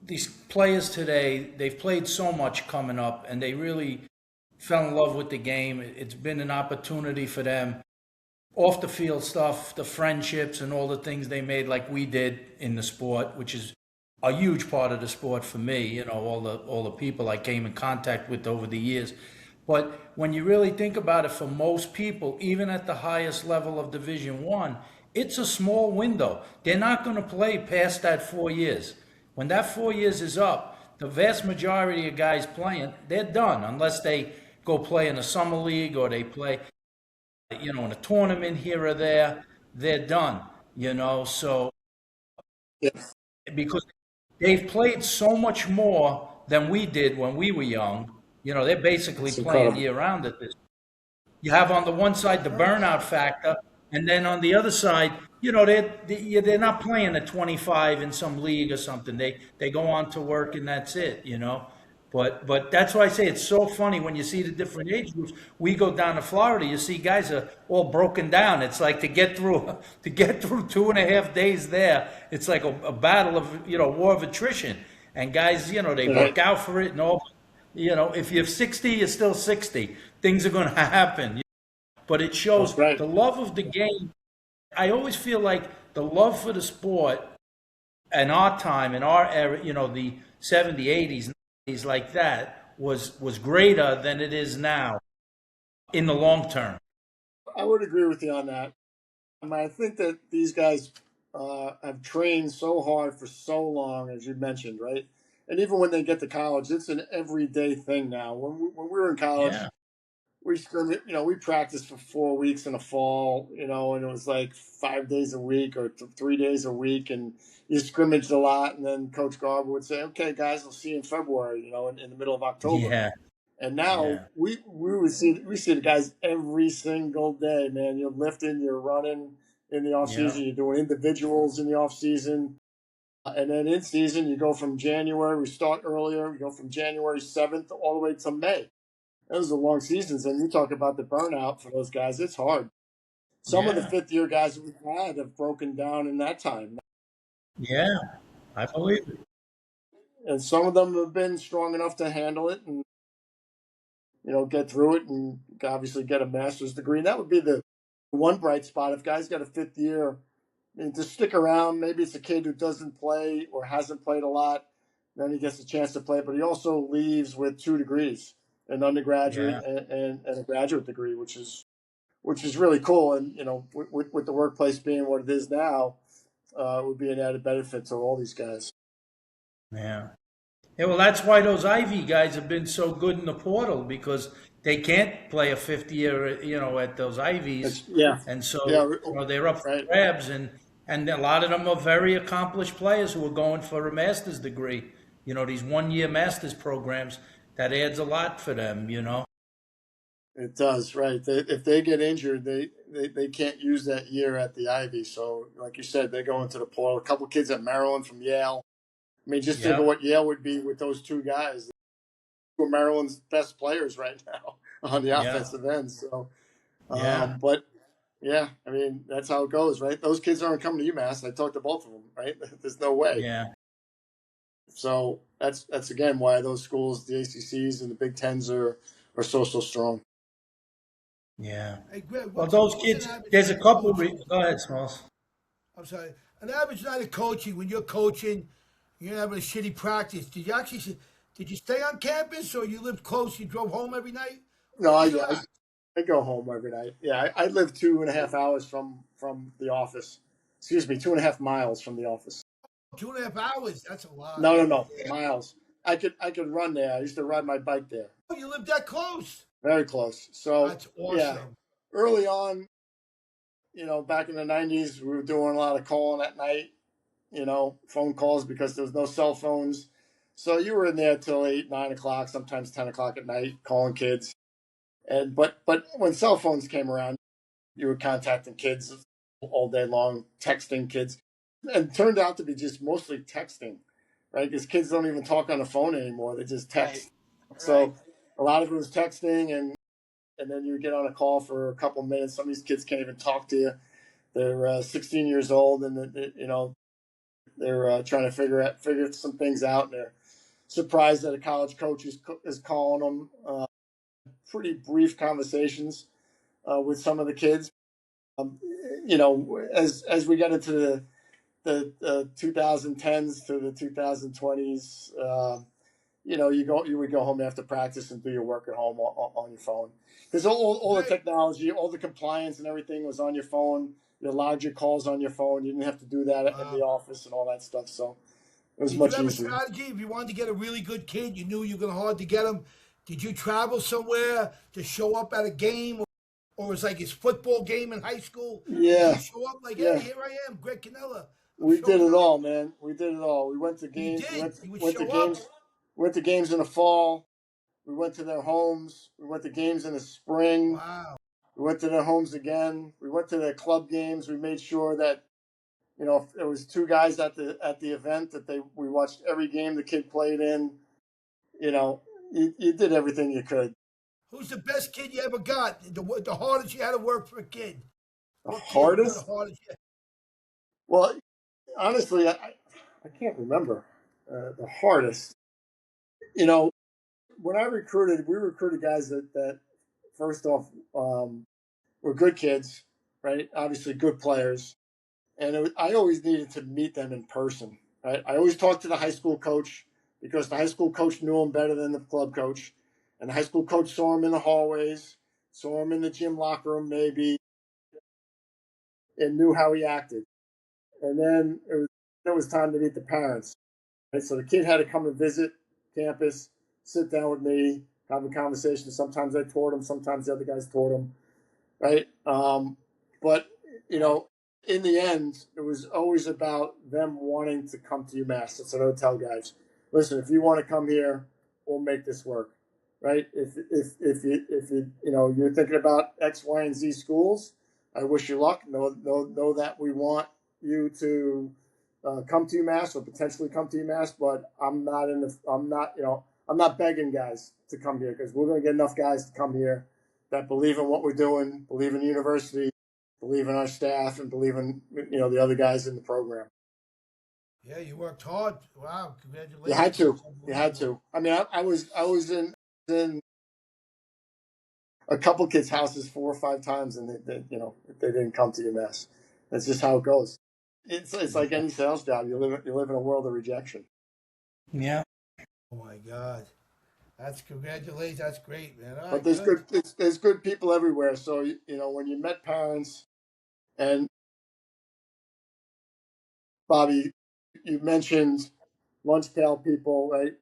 S4: these players today, they've played so much coming up, and they really fell in love with the game. It's been an opportunity for them. off the field stuff, the friendships and all the things they made like we did in the sport, which is a huge part of the sport for me, you know, all the people I came in contact with over the years. But when you really think about it, for most people, even at the highest level of Division One, it's a small window. They're not going to play past that 4 years. When that 4 years is up, the vast majority of guys playing, they're done unless they go play in a summer league or they play, you know, in a tournament here or there. They're done, you know. So
S3: Yeah,
S4: because they've played so much more than we did when we were young, you know, they're basically
S3: it's
S4: playing
S3: incredible.
S4: year round at this. You have on the one side the burnout factor, and then on the other side, you know, they're not playing at 25 in some league or something. They go on to work and that's it, you know. But that's why I say it's so funny when you see the different age groups. We go down to Florida, you see guys are all broken down. It's like to get through 2.5 days there. It's like a battle of, you know, war of attrition. And guys, you know, they
S3: Right.
S4: work out for it and all. You know, if you're 60, you're still 60. Things are going to happen. But it shows
S3: That's right.
S4: the love of the game. I always feel like the love for the sport in our time, in our era, you know, the 70s, 80s, 90s, like that, was greater than it is now in the long term.
S3: I would agree with you on that. I mean, I think that these guys have trained so hard for so long, as you mentioned, right? And even when they get to college, it's an everyday thing now. When we were in college,
S4: Yeah,
S3: we scrimmage, you know, we practiced for 4 weeks in the fall, you know, and it was like 5 days a week or 3 days a week, and you scrimmaged a lot. And then Coach Garber would say, "Okay, guys, I'll see you in February," you know, in the middle of October.
S4: yeah,
S3: And now
S4: yeah,
S3: we see the guys every single day, man. You're lifting, you're running in the off
S4: yeah,
S3: season, you're doing individuals in the off season, and then in season you go from January. We start earlier. We go from January 7th all the way to May. Those are long seasons, and you talk about the burnout for those guys. It's hard. Some of the
S4: yeah,
S3: fifth year guys that we've had have broken down in that time,
S4: yeah. I believe it.
S3: and some of them have been strong enough to handle it and get through it and obviously get a master's degree. And that would be the one bright spot. If guys got a fifth year, I mean, to stick around, maybe it's a kid who doesn't play or hasn't played a lot, then he gets a chance to play, but he also leaves with 2 degrees, an undergraduate
S4: Yeah,
S3: and a graduate degree, which is really cool. And with the workplace being what it is now, it would be an added benefit to all these guys.
S4: yeah. Yeah, well, that's why those Ivy guys have been so good in the portal because they can't play a fifth year, you know, at those Ivies,
S3: Yeah,
S4: and so
S3: yeah,
S4: you know they're up for
S3: right.
S4: grabs, and a lot of them are very accomplished players who are going for a master's degree. You know, these 1 year master's programs that adds a lot for them. You know.
S3: It does, right? If they get injured, they can't use that year at the Ivy. So, like you said, they go into the portal. A couple kids at Maryland from Yale. I mean, just think of
S4: Yep.
S3: what Yale would be with those two guys. Two of Maryland's best players right now on the
S4: Yeah.
S3: offensive end. So,
S4: Yeah.
S3: but yeah, I mean, that's how it goes, right? Those kids aren't coming to UMass. I talked to both of them, right? There's no way.
S4: Yeah.
S3: So that's again why those schools, the ACCs and the Big Tens, are so strong.
S4: Yeah.
S2: Hey, Greg,
S4: Well,
S2: what's
S4: those
S2: what's an
S4: kids.
S2: average
S4: There's a
S2: night of
S4: couple.
S2: coaching?
S4: Go ahead, Smalls.
S2: I'm sorry. An average night of coaching when you're coaching, you're having a shitty practice. Did you stay on campus or you lived close? You drove home every night?
S3: No,
S2: What
S3: I,
S2: was it
S3: I
S2: like?
S3: I go home every night. Yeah, I live 2.5 hours from the office. Excuse me, 2.5 miles from the office.
S2: 2.5 hours. That's a lot.
S3: No, miles. I could run there. I used to ride my bike there.
S2: Oh, you live that close.
S3: Very close. So
S2: That's
S3: yeah,
S2: awesome.
S3: early on, back in the '90s, we were doing a lot of calling at night. Phone calls because there was no cell phones. So you were in there till 8, 9 o'clock, sometimes 10 o'clock at night, calling kids. But when cell phones came around, you were contacting kids all day long, texting kids, and it turned out to be just mostly texting, right? Because kids don't even talk on the phone anymore; they just
S1: Right.
S3: text.
S1: Right.
S3: So a lot of it was texting, and then you get on a call for a couple of minutes. Some of these kids can't even talk to you. They're 16 years old, and they're trying to figure some things out. And they're surprised that a college coach is calling them. Pretty brief conversations with some of the kids. You know, as we got into the 2010s to the 2020s, you know, you would go home after practice and do your work at home on your phone, because all the technology, all the compliance and everything was on your phone. You logged your calls on your phone. You didn't have to do that at the office and all that stuff. So it was
S2: Did you
S3: much
S2: have a
S3: easier.
S2: strategy if you wanted to get a really good kid? You knew you were going to hard to get him. Did you travel somewhere to show up at a game, or was like his football game in high school? Did you
S3: Yeah,
S2: show up like, hey,
S3: yeah.
S2: here I am, Greg Canella. I'm
S3: We did
S2: showing
S3: it
S2: up.
S3: all, man. We did it all. We went to
S2: You
S3: games.
S2: did. You would
S3: Went to
S2: show up.
S3: games. Went to games in the fall. We went to their homes. We went to games in the spring.
S2: Wow.
S3: We went to their homes again. We went to their club games. We made sure that, you know, if there was two guys at the event, that we watched every game the kid played in. You know, you did everything you could.
S2: Who's the best kid you ever got? The hardest you had to work for a kid?
S3: The
S2: What kid? You know, the
S3: hardest?
S2: hardest.
S3: Well, honestly, I can't remember the hardest. You know, when I recruited, we recruited guys that first off were good kids, right? Obviously, good players, and I always needed to meet them in person. Right? I always talked to the high school coach, because the high school coach knew him better than the club coach, and the high school coach saw him in the hallways, saw him in the gym locker room, maybe, and knew how he acted. And then it was time to meet the parents. Right? So the kid had to come and visit campus, sit down with me, have a conversation. Sometimes I taught him, sometimes the other guys taught him, right? But you know, in the end, it was always about them wanting to come to UMass. That's what I would tell guys. Listen, if you want to come here, we'll make this work, right? If you know you're thinking about X, Y, and Z schools, I wish you luck. Know that we want you to come to UMass or potentially come to UMass, but I'm not begging guys to come here, because we're going to get enough guys to come here that believe in what we're doing, believe in the university, believe in our staff, and believe in, you know, the other guys in the program.
S2: Yeah, you worked hard. Wow, congratulations.
S3: You had to. You had
S2: Unbelievable.
S3: to. I mean, I was in a couple kids' houses 4 or 5 times, and they didn't come to UMass. That's just how it goes. It's like any sales job. You live in a world of rejection.
S4: Yeah.
S2: Oh my God. That's congratulations. That's great, man. All
S3: But
S2: right, good.
S3: there's good people everywhere. So you know, when you met parents, and Bobby, you mentioned lunch pail people, right?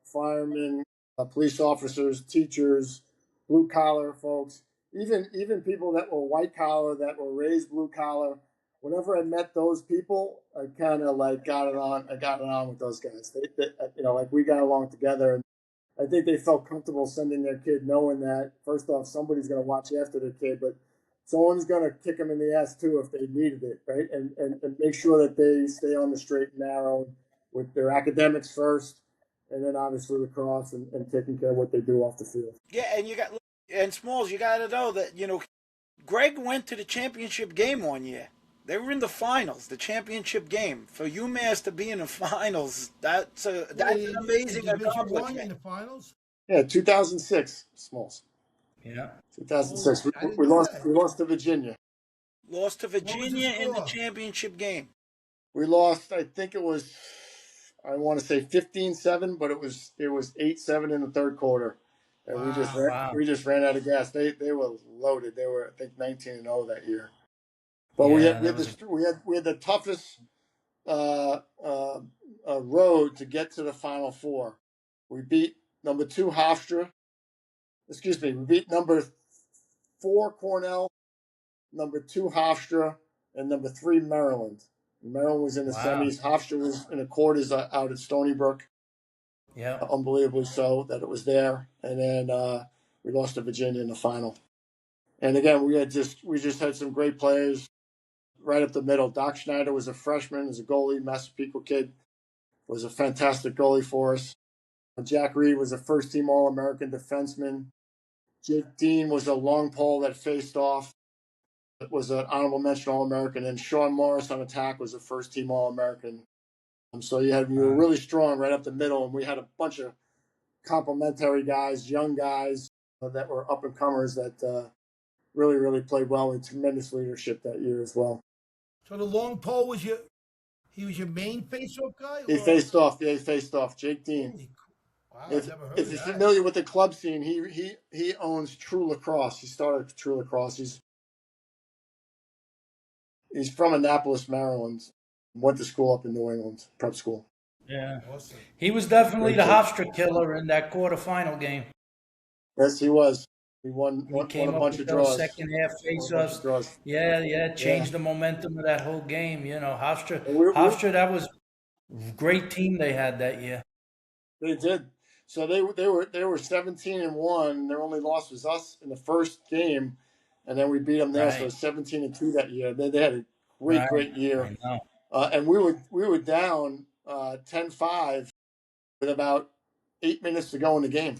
S3: Firemen, police officers, teachers, blue collar folks, even people that were white collar, that were raised blue collar. Whenever I met those people, I kind of like got it on. I got it on with those guys. You know, like we got along together, and I think they felt comfortable sending their kid, knowing that first off, somebody's going to watch after their kid, but someone's going to kick them in the ass too if they needed it, right? And make sure that they stay on the straight and narrow with their academics first, and then obviously lacrosse and taking care of what they do off the field.
S1: Yeah, and Smalls, you got to know that Greg went to the championship game one year. They were in the finals, the championship game. For UMass to be in the finals, that's an
S2: In
S1: amazing
S2: Division One in
S1: accomplishment.
S2: the finals.
S3: Yeah, 2006, Smalls.
S4: Yeah.
S3: 2006.
S2: Holy, I didn't know that.
S3: We lost to Virginia.
S1: Lost to
S2: What was the
S1: Virginia in the
S2: score?
S1: championship game.
S3: We lost, I think it was, I want to say 15-7, but it was 8-7 in the third quarter. And
S2: Wow.
S4: Wow.
S3: we just ran out of gas. They were loaded. They were, I think, 19-0 that year. But
S4: Yeah, that was
S3: we had the toughest road to get to the Final Four. We beat number 2 Hofstra. Excuse me, we beat number 4 Cornell, number 2 Hofstra, and number 3 Maryland. Maryland was in the
S4: wow.
S3: semis. Hofstra was in the quarters out at Stony Brook.
S4: Yeah.
S3: Unbelievably so that it was there. And then we lost to Virginia in the final. And again, we just had some great players right up the middle. Doc Schneider was a freshman, as a goalie. Massapequa kid, was a fantastic goalie for us. Jack Reed was a first-team All-American defenseman. Jake Dean was a long pole that faced off. It was an honorable mention All-American. And Sean Morris on attack was a first-team All-American. So you were really strong right up the middle, and we had a bunch of complementary guys, young guys that were up and comers that really played well with tremendous leadership that year as well.
S2: So the long pole was he was your main face-off guy?
S3: He
S2: Or?
S3: faced off. Yeah, he faced off. Jake Dean.
S2: Holy, wow, I
S3: If
S2: never heard
S3: if
S2: of
S3: you're
S2: that.
S3: familiar with the club scene, he owns True Lacrosse. He started True Lacrosse. He's from Annapolis, Maryland. Went to school up in New England, prep school.
S4: Yeah.
S2: Awesome.
S4: He was definitely
S3: Great
S4: the
S3: kid.
S4: Hofstra killer in that quarterfinal game.
S3: Yes, he was. He won
S4: He
S3: a
S4: came up
S3: bunch
S4: with
S3: of
S4: those
S3: draws.
S4: second half
S3: Won a bunch of
S4: faceoffs.
S3: draws.
S4: Yeah,
S3: Yeah.
S4: changed the momentum of that whole game. You know,
S3: And we
S4: Hofstra, that was a great team they had that year.
S3: They did. So they were 17-1. Their only loss was us in the first game, and then we beat them there. So it
S4: Right,
S3: was 17-2 that year. They had a
S4: right.
S3: great year,
S4: I know.
S3: and we were down 10-5 with about 8 minutes to go in the game,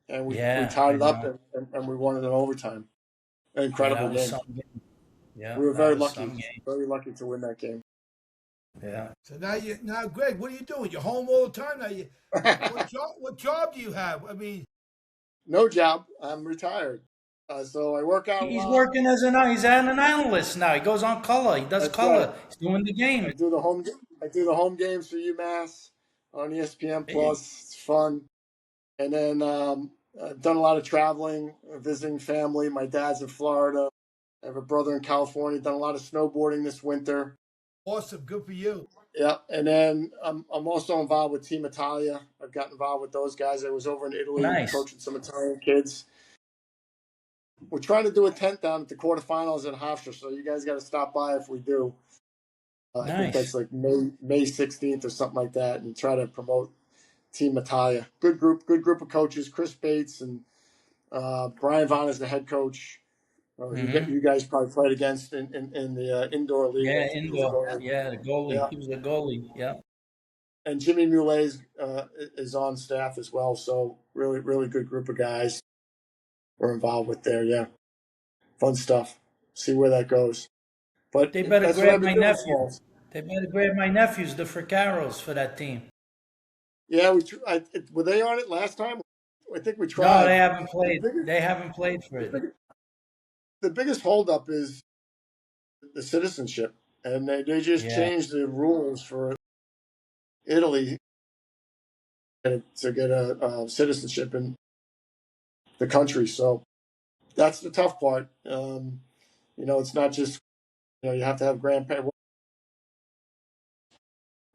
S3: and we
S4: Yeah,
S3: tied
S4: I
S3: it up
S4: know.
S3: and we won it in overtime. An
S4: Yeah,
S3: incredible
S4: that was
S3: game.
S4: some game. Yeah,
S3: We were
S4: that
S3: very
S4: was some
S3: lucky,
S4: game.
S3: very lucky to win that game.
S4: Yeah.
S2: So now, Greg, what are you doing? You're home all the time now. What job do you have? I mean,
S3: No job. I'm retired, so I work out a
S4: He's
S3: lot.
S4: working he's an analyst now. He goes on color. He does
S3: That's right.
S4: color. He's doing the game.
S3: I do the home games for UMass on ESPN
S4: Hey,
S3: Plus. It's fun, and then I've done a lot of traveling, visiting family. My dad's in Florida. I have a brother in California. Done a lot of snowboarding this winter.
S2: awesome. Good for you.
S3: Yeah, and then I'm also involved with Team Italia. I've gotten involved with those guys. I was over in Italy
S4: nice.
S3: coaching some Italian kids. We're trying to do a tent down at the quarterfinals in Hofstra, so you guys got to stop by if we do. I think
S4: Nice.
S3: that's like May 16th or something like that, and try to promote Team Italia. Good group of coaches. Chris Bates and Brian Vaughn is the head coach.
S4: Mm-hmm.
S3: You guys probably played against in the indoor league.
S4: Yeah,
S3: He was a
S4: indoor.
S3: goalie.
S4: Yeah, the goalie.
S3: Yeah,
S4: He was the goalie. Yeah.
S3: and Jimmy Muley is on staff as well. So really good group of guys we're involved with there. Yeah, fun stuff. See where that goes. But
S4: They better
S3: that's what
S4: grab
S3: I've
S4: my
S3: been doing,
S4: nephew.
S3: Smalls.
S4: They better grab my nephews, the Fricaros, for that team.
S3: Yeah, were they on it last time? I think we
S4: No,
S3: tried.
S4: they haven't played.
S3: The
S4: They haven't played for it.
S3: biggest holdup is the citizenship, and they just
S4: Yeah.
S3: changed the rules for Italy to get a citizenship in the country. So that's the tough part. It's not just you have to have grandparents,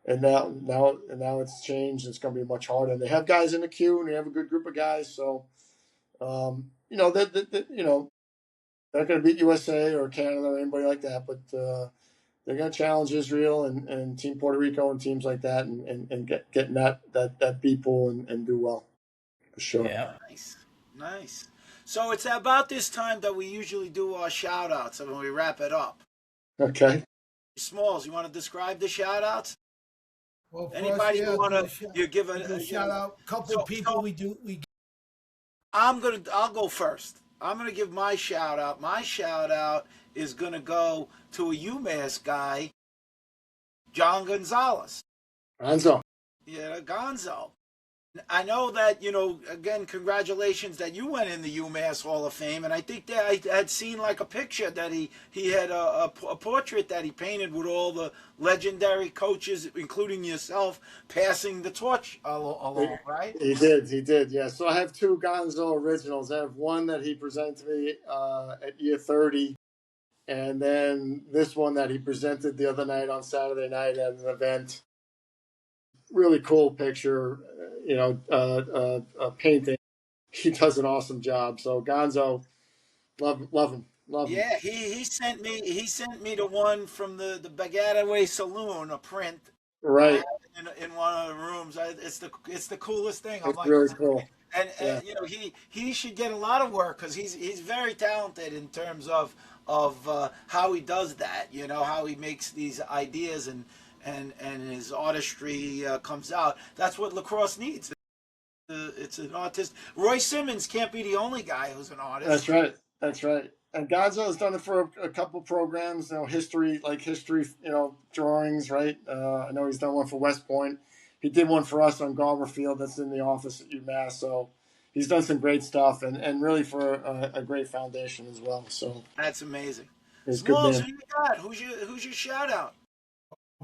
S3: and now it's changed. It's going to be much harder. And they have guys in the queue, and they have a good group of guys. So they're not going to beat USA or Canada or anybody like that, but they're going to challenge Israel and Team Puerto Rico and teams like that, and getting that B pool and do well for sure.
S4: Yeah.
S1: Nice. So it's about this time that we usually do our shout outs and when we wrap it up.
S3: Okay.
S1: Smalls, you want to describe the shout outs?
S2: Well, for
S1: Anybody
S2: us,
S1: you want to you give
S2: we do
S1: a
S2: a shout out. Couple people
S1: I'll go first. I'm gonna give my shout out. My shout out is gonna go to a UMass guy, John Gonzalez.
S3: Gonzo.
S1: Yeah, Gonzo. I know that, again, congratulations that you went in the UMass Hall of Fame, and I think that I had seen like a picture that he had a portrait that he painted with all the legendary coaches, including yourself, passing the torch along, right?
S3: He did, yeah. So I have two Gonzo originals. I have one that he presented to me at year 30, and then this one that he presented the other night on Saturday night at an event. Really cool picture, painting. He does an awesome job. So Gonzo, love him.
S1: Yeah, he sent me the one from the Bagataway Saloon, a print.
S3: Right.
S1: In one of the rooms. It's the coolest thing. I'm
S3: It's
S1: like,
S3: really cool.
S1: and
S3: Yeah.
S1: he should get a lot of work because he's very talented in terms of how he does that. How he makes these ideas and his artistry comes out. That's what lacrosse needs. It's an artist. Roy Simmons can't be the only guy who's an artist.
S3: That's right. And Gonzo has done it for a couple programs, history, drawings, right? I know he's done one for West Point. He did one for us on Garber Field that's in the office at UMass. So he's done some great stuff, and really for a great foundation as well. So
S1: That's amazing.
S3: he's a good
S1: Smalls,
S3: man.
S1: who you got? Who's your shout out?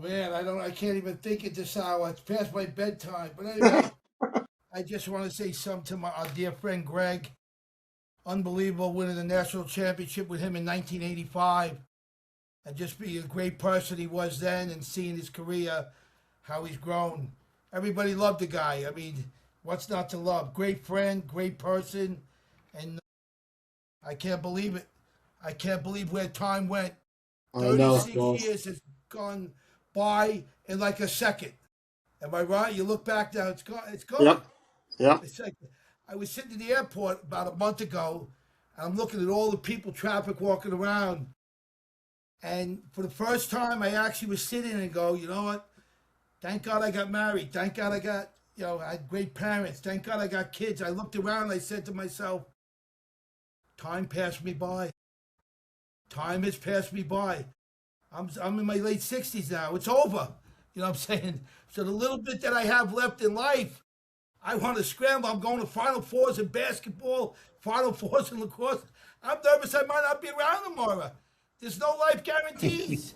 S2: Man, I can't even think at this hour. It's past my bedtime. But anyway, I just want to say something to our dear friend Greg. Unbelievable winning the national championship with him in 1985. And just being a great person he was then and seeing his career, how he's grown. Everybody loved the guy. I mean, what's not to love? Great friend, great person. And I can't believe it. I can't believe where time went.
S3: I know,
S2: 36
S3: Smalls.
S2: years has gone by in like a second. Am I right? You look back now, it's gone. It's gone.
S3: Yep. Yep.
S2: It's like I was sitting in the airport about a month ago, and I'm looking at all the people, traffic walking around. And for the first time, I actually was sitting and go, you know what? Thank God I got married. Thank God I got, I had great parents. Thank God I got kids. I looked around and I said to myself, time passed me by. Time has passed me by. I'm in my late 60s now. It's over. You know what I'm saying? So the little bit that I have left in life, I want to scramble. I'm going to Final Fours in basketball, Final Fours in lacrosse. I'm nervous I might not be around tomorrow. There's no life guarantees.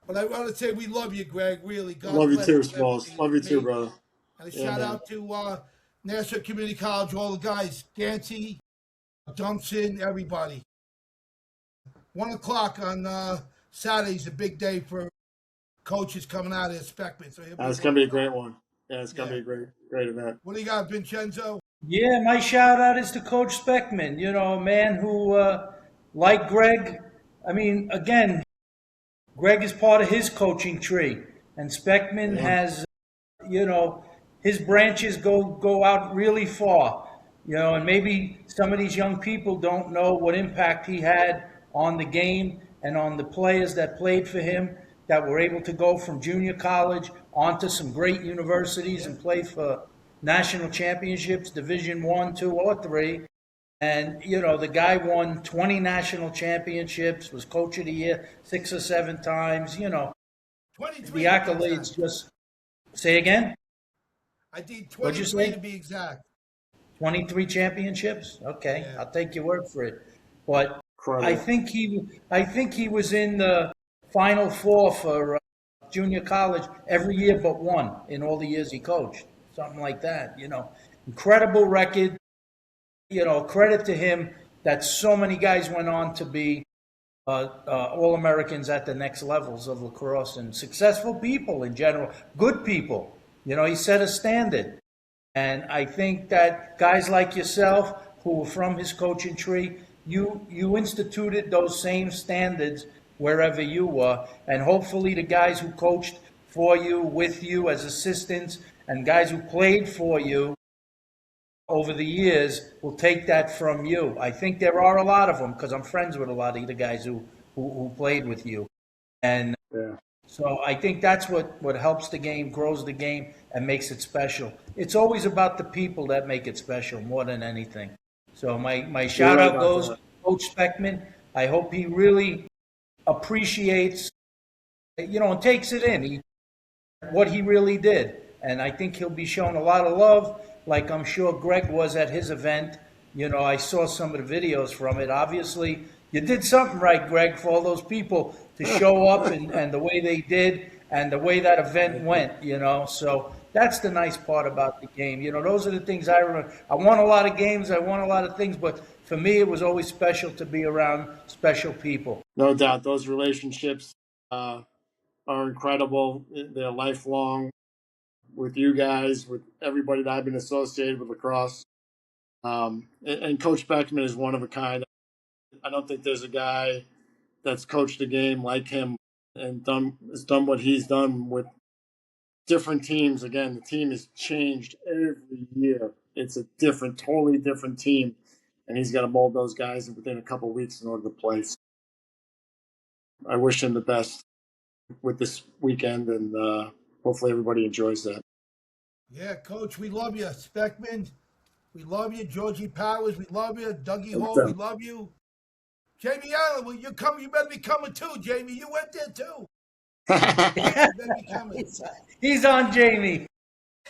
S2: But I want to say we love you, Greg, really. God
S3: Love you
S2: bless
S3: too,
S2: you for
S3: Smalls.
S2: everything
S3: Love you
S2: for
S3: too,
S2: me.
S3: brother.
S2: And a
S3: Yeah,
S2: shout
S3: man.
S2: out to National Community College, all the guys, Gancy, Dumpson, everybody. 1 o'clock on Saturday's a big day for coaches coming out of Speckman. So
S3: It's gonna be a great one. Yeah, it's gonna
S2: Yeah.
S3: be a great event.
S2: What do you got, Vincenzo?
S4: Yeah, my shout out is to Coach Speckman, a man who, like Greg, I mean, again, Greg is part of his coaching tree, and Speckman
S3: Yeah.
S4: has, his branches go out really far, and maybe some of these young people don't know what impact he had on the game and on the players that played for him that were able to go from junior college onto some great universities and play for national championships, Division 1, 2, or 3. And, the guy won 20 national championships, was coach of the year 6 or 7 times,
S2: 23
S4: the accolades just say again.
S2: I did
S4: What'd you
S2: 23
S4: say?
S2: to be exact.
S4: 23 championships. Okay,
S2: Yeah.
S4: I'll take your word for it. But
S3: Incredible.
S4: I think he was in the Final Four for junior college every year but one in all the years he coached, something like that. Incredible record. Credit to him that so many guys went on to be All-Americans at the next levels of lacrosse and successful people in general, good people. He set a standard. And I think that guys like yourself, who were from his coaching tree, you instituted those same standards wherever you were. And hopefully the guys who coached for you, with you as assistants, and guys who played for you over the years will take that from you. I think there are a lot of them because I'm friends with a lot of the guys who played with you. And
S3: Yeah.
S4: so I think that's what helps the game, grows the game, and makes it special. It's always about the people that make it special more than anything. So my shout
S3: right
S4: out
S3: about
S4: goes
S3: that.
S4: to Coach Speckman. I hope he really appreciates, and takes it in, what he really did. And I think he'll be shown a lot of love, like I'm sure Greg was at his event. I saw some of the videos from it. Obviously, you did something right, Greg, for all those people to show up and the way they did and the way that event went, So that's the nice part about the game. Those are the things I remember. I won a lot of games. I won a lot of things. But for me, it was always special to be around special people.
S3: No doubt, those relationships are incredible. They're lifelong with you guys, with everybody that I've been associated with lacrosse. And Coach Beckman is one of a kind. I don't think there's a guy that's coached a game like him and has done what he's done with different teams. Again, the team has changed every year. It's a totally different team. And he's got to mold those guys within a couple of weeks in order to play. So I wish him the best with this weekend, and hopefully everybody enjoys that.
S2: Yeah, Coach, we love you. Speckman, we love you. Georgie Powers, we love you. Dougie Hall, we love you. Jamie Allen, well, you better be coming too, Jamie. You went there too. You better be coming.
S4: He's on Jamie.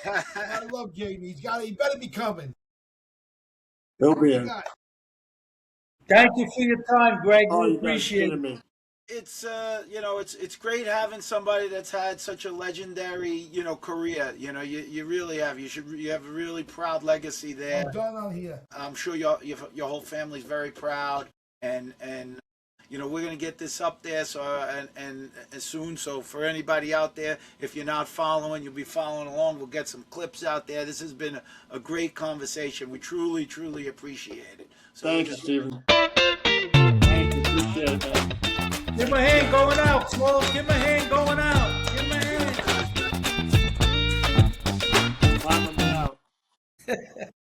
S2: I love Jamie. He better be coming.
S3: He'll be
S2: You
S3: in.
S2: got it.
S4: Thank you for your time, Greg.
S3: Oh,
S4: We
S3: you guys
S4: appreciate
S3: kidding
S4: it.
S3: me?
S1: It's it's great having somebody that's had such a legendary career. You really have. You have a really proud legacy there.
S2: I'm done on here.
S1: I'm sure your whole family's very proud, and we're gonna get this up there and soon. So for anybody out there, if you're not following, you'll be following along. We'll get some clips out there. This has been a great conversation. We truly appreciate it. So
S3: Thank you, Stephen. Thank you. Appreciate it, man.
S4: Give him a hand going out, Swole. Give him a hand going out. Give him a hand.
S3: Climbing me out.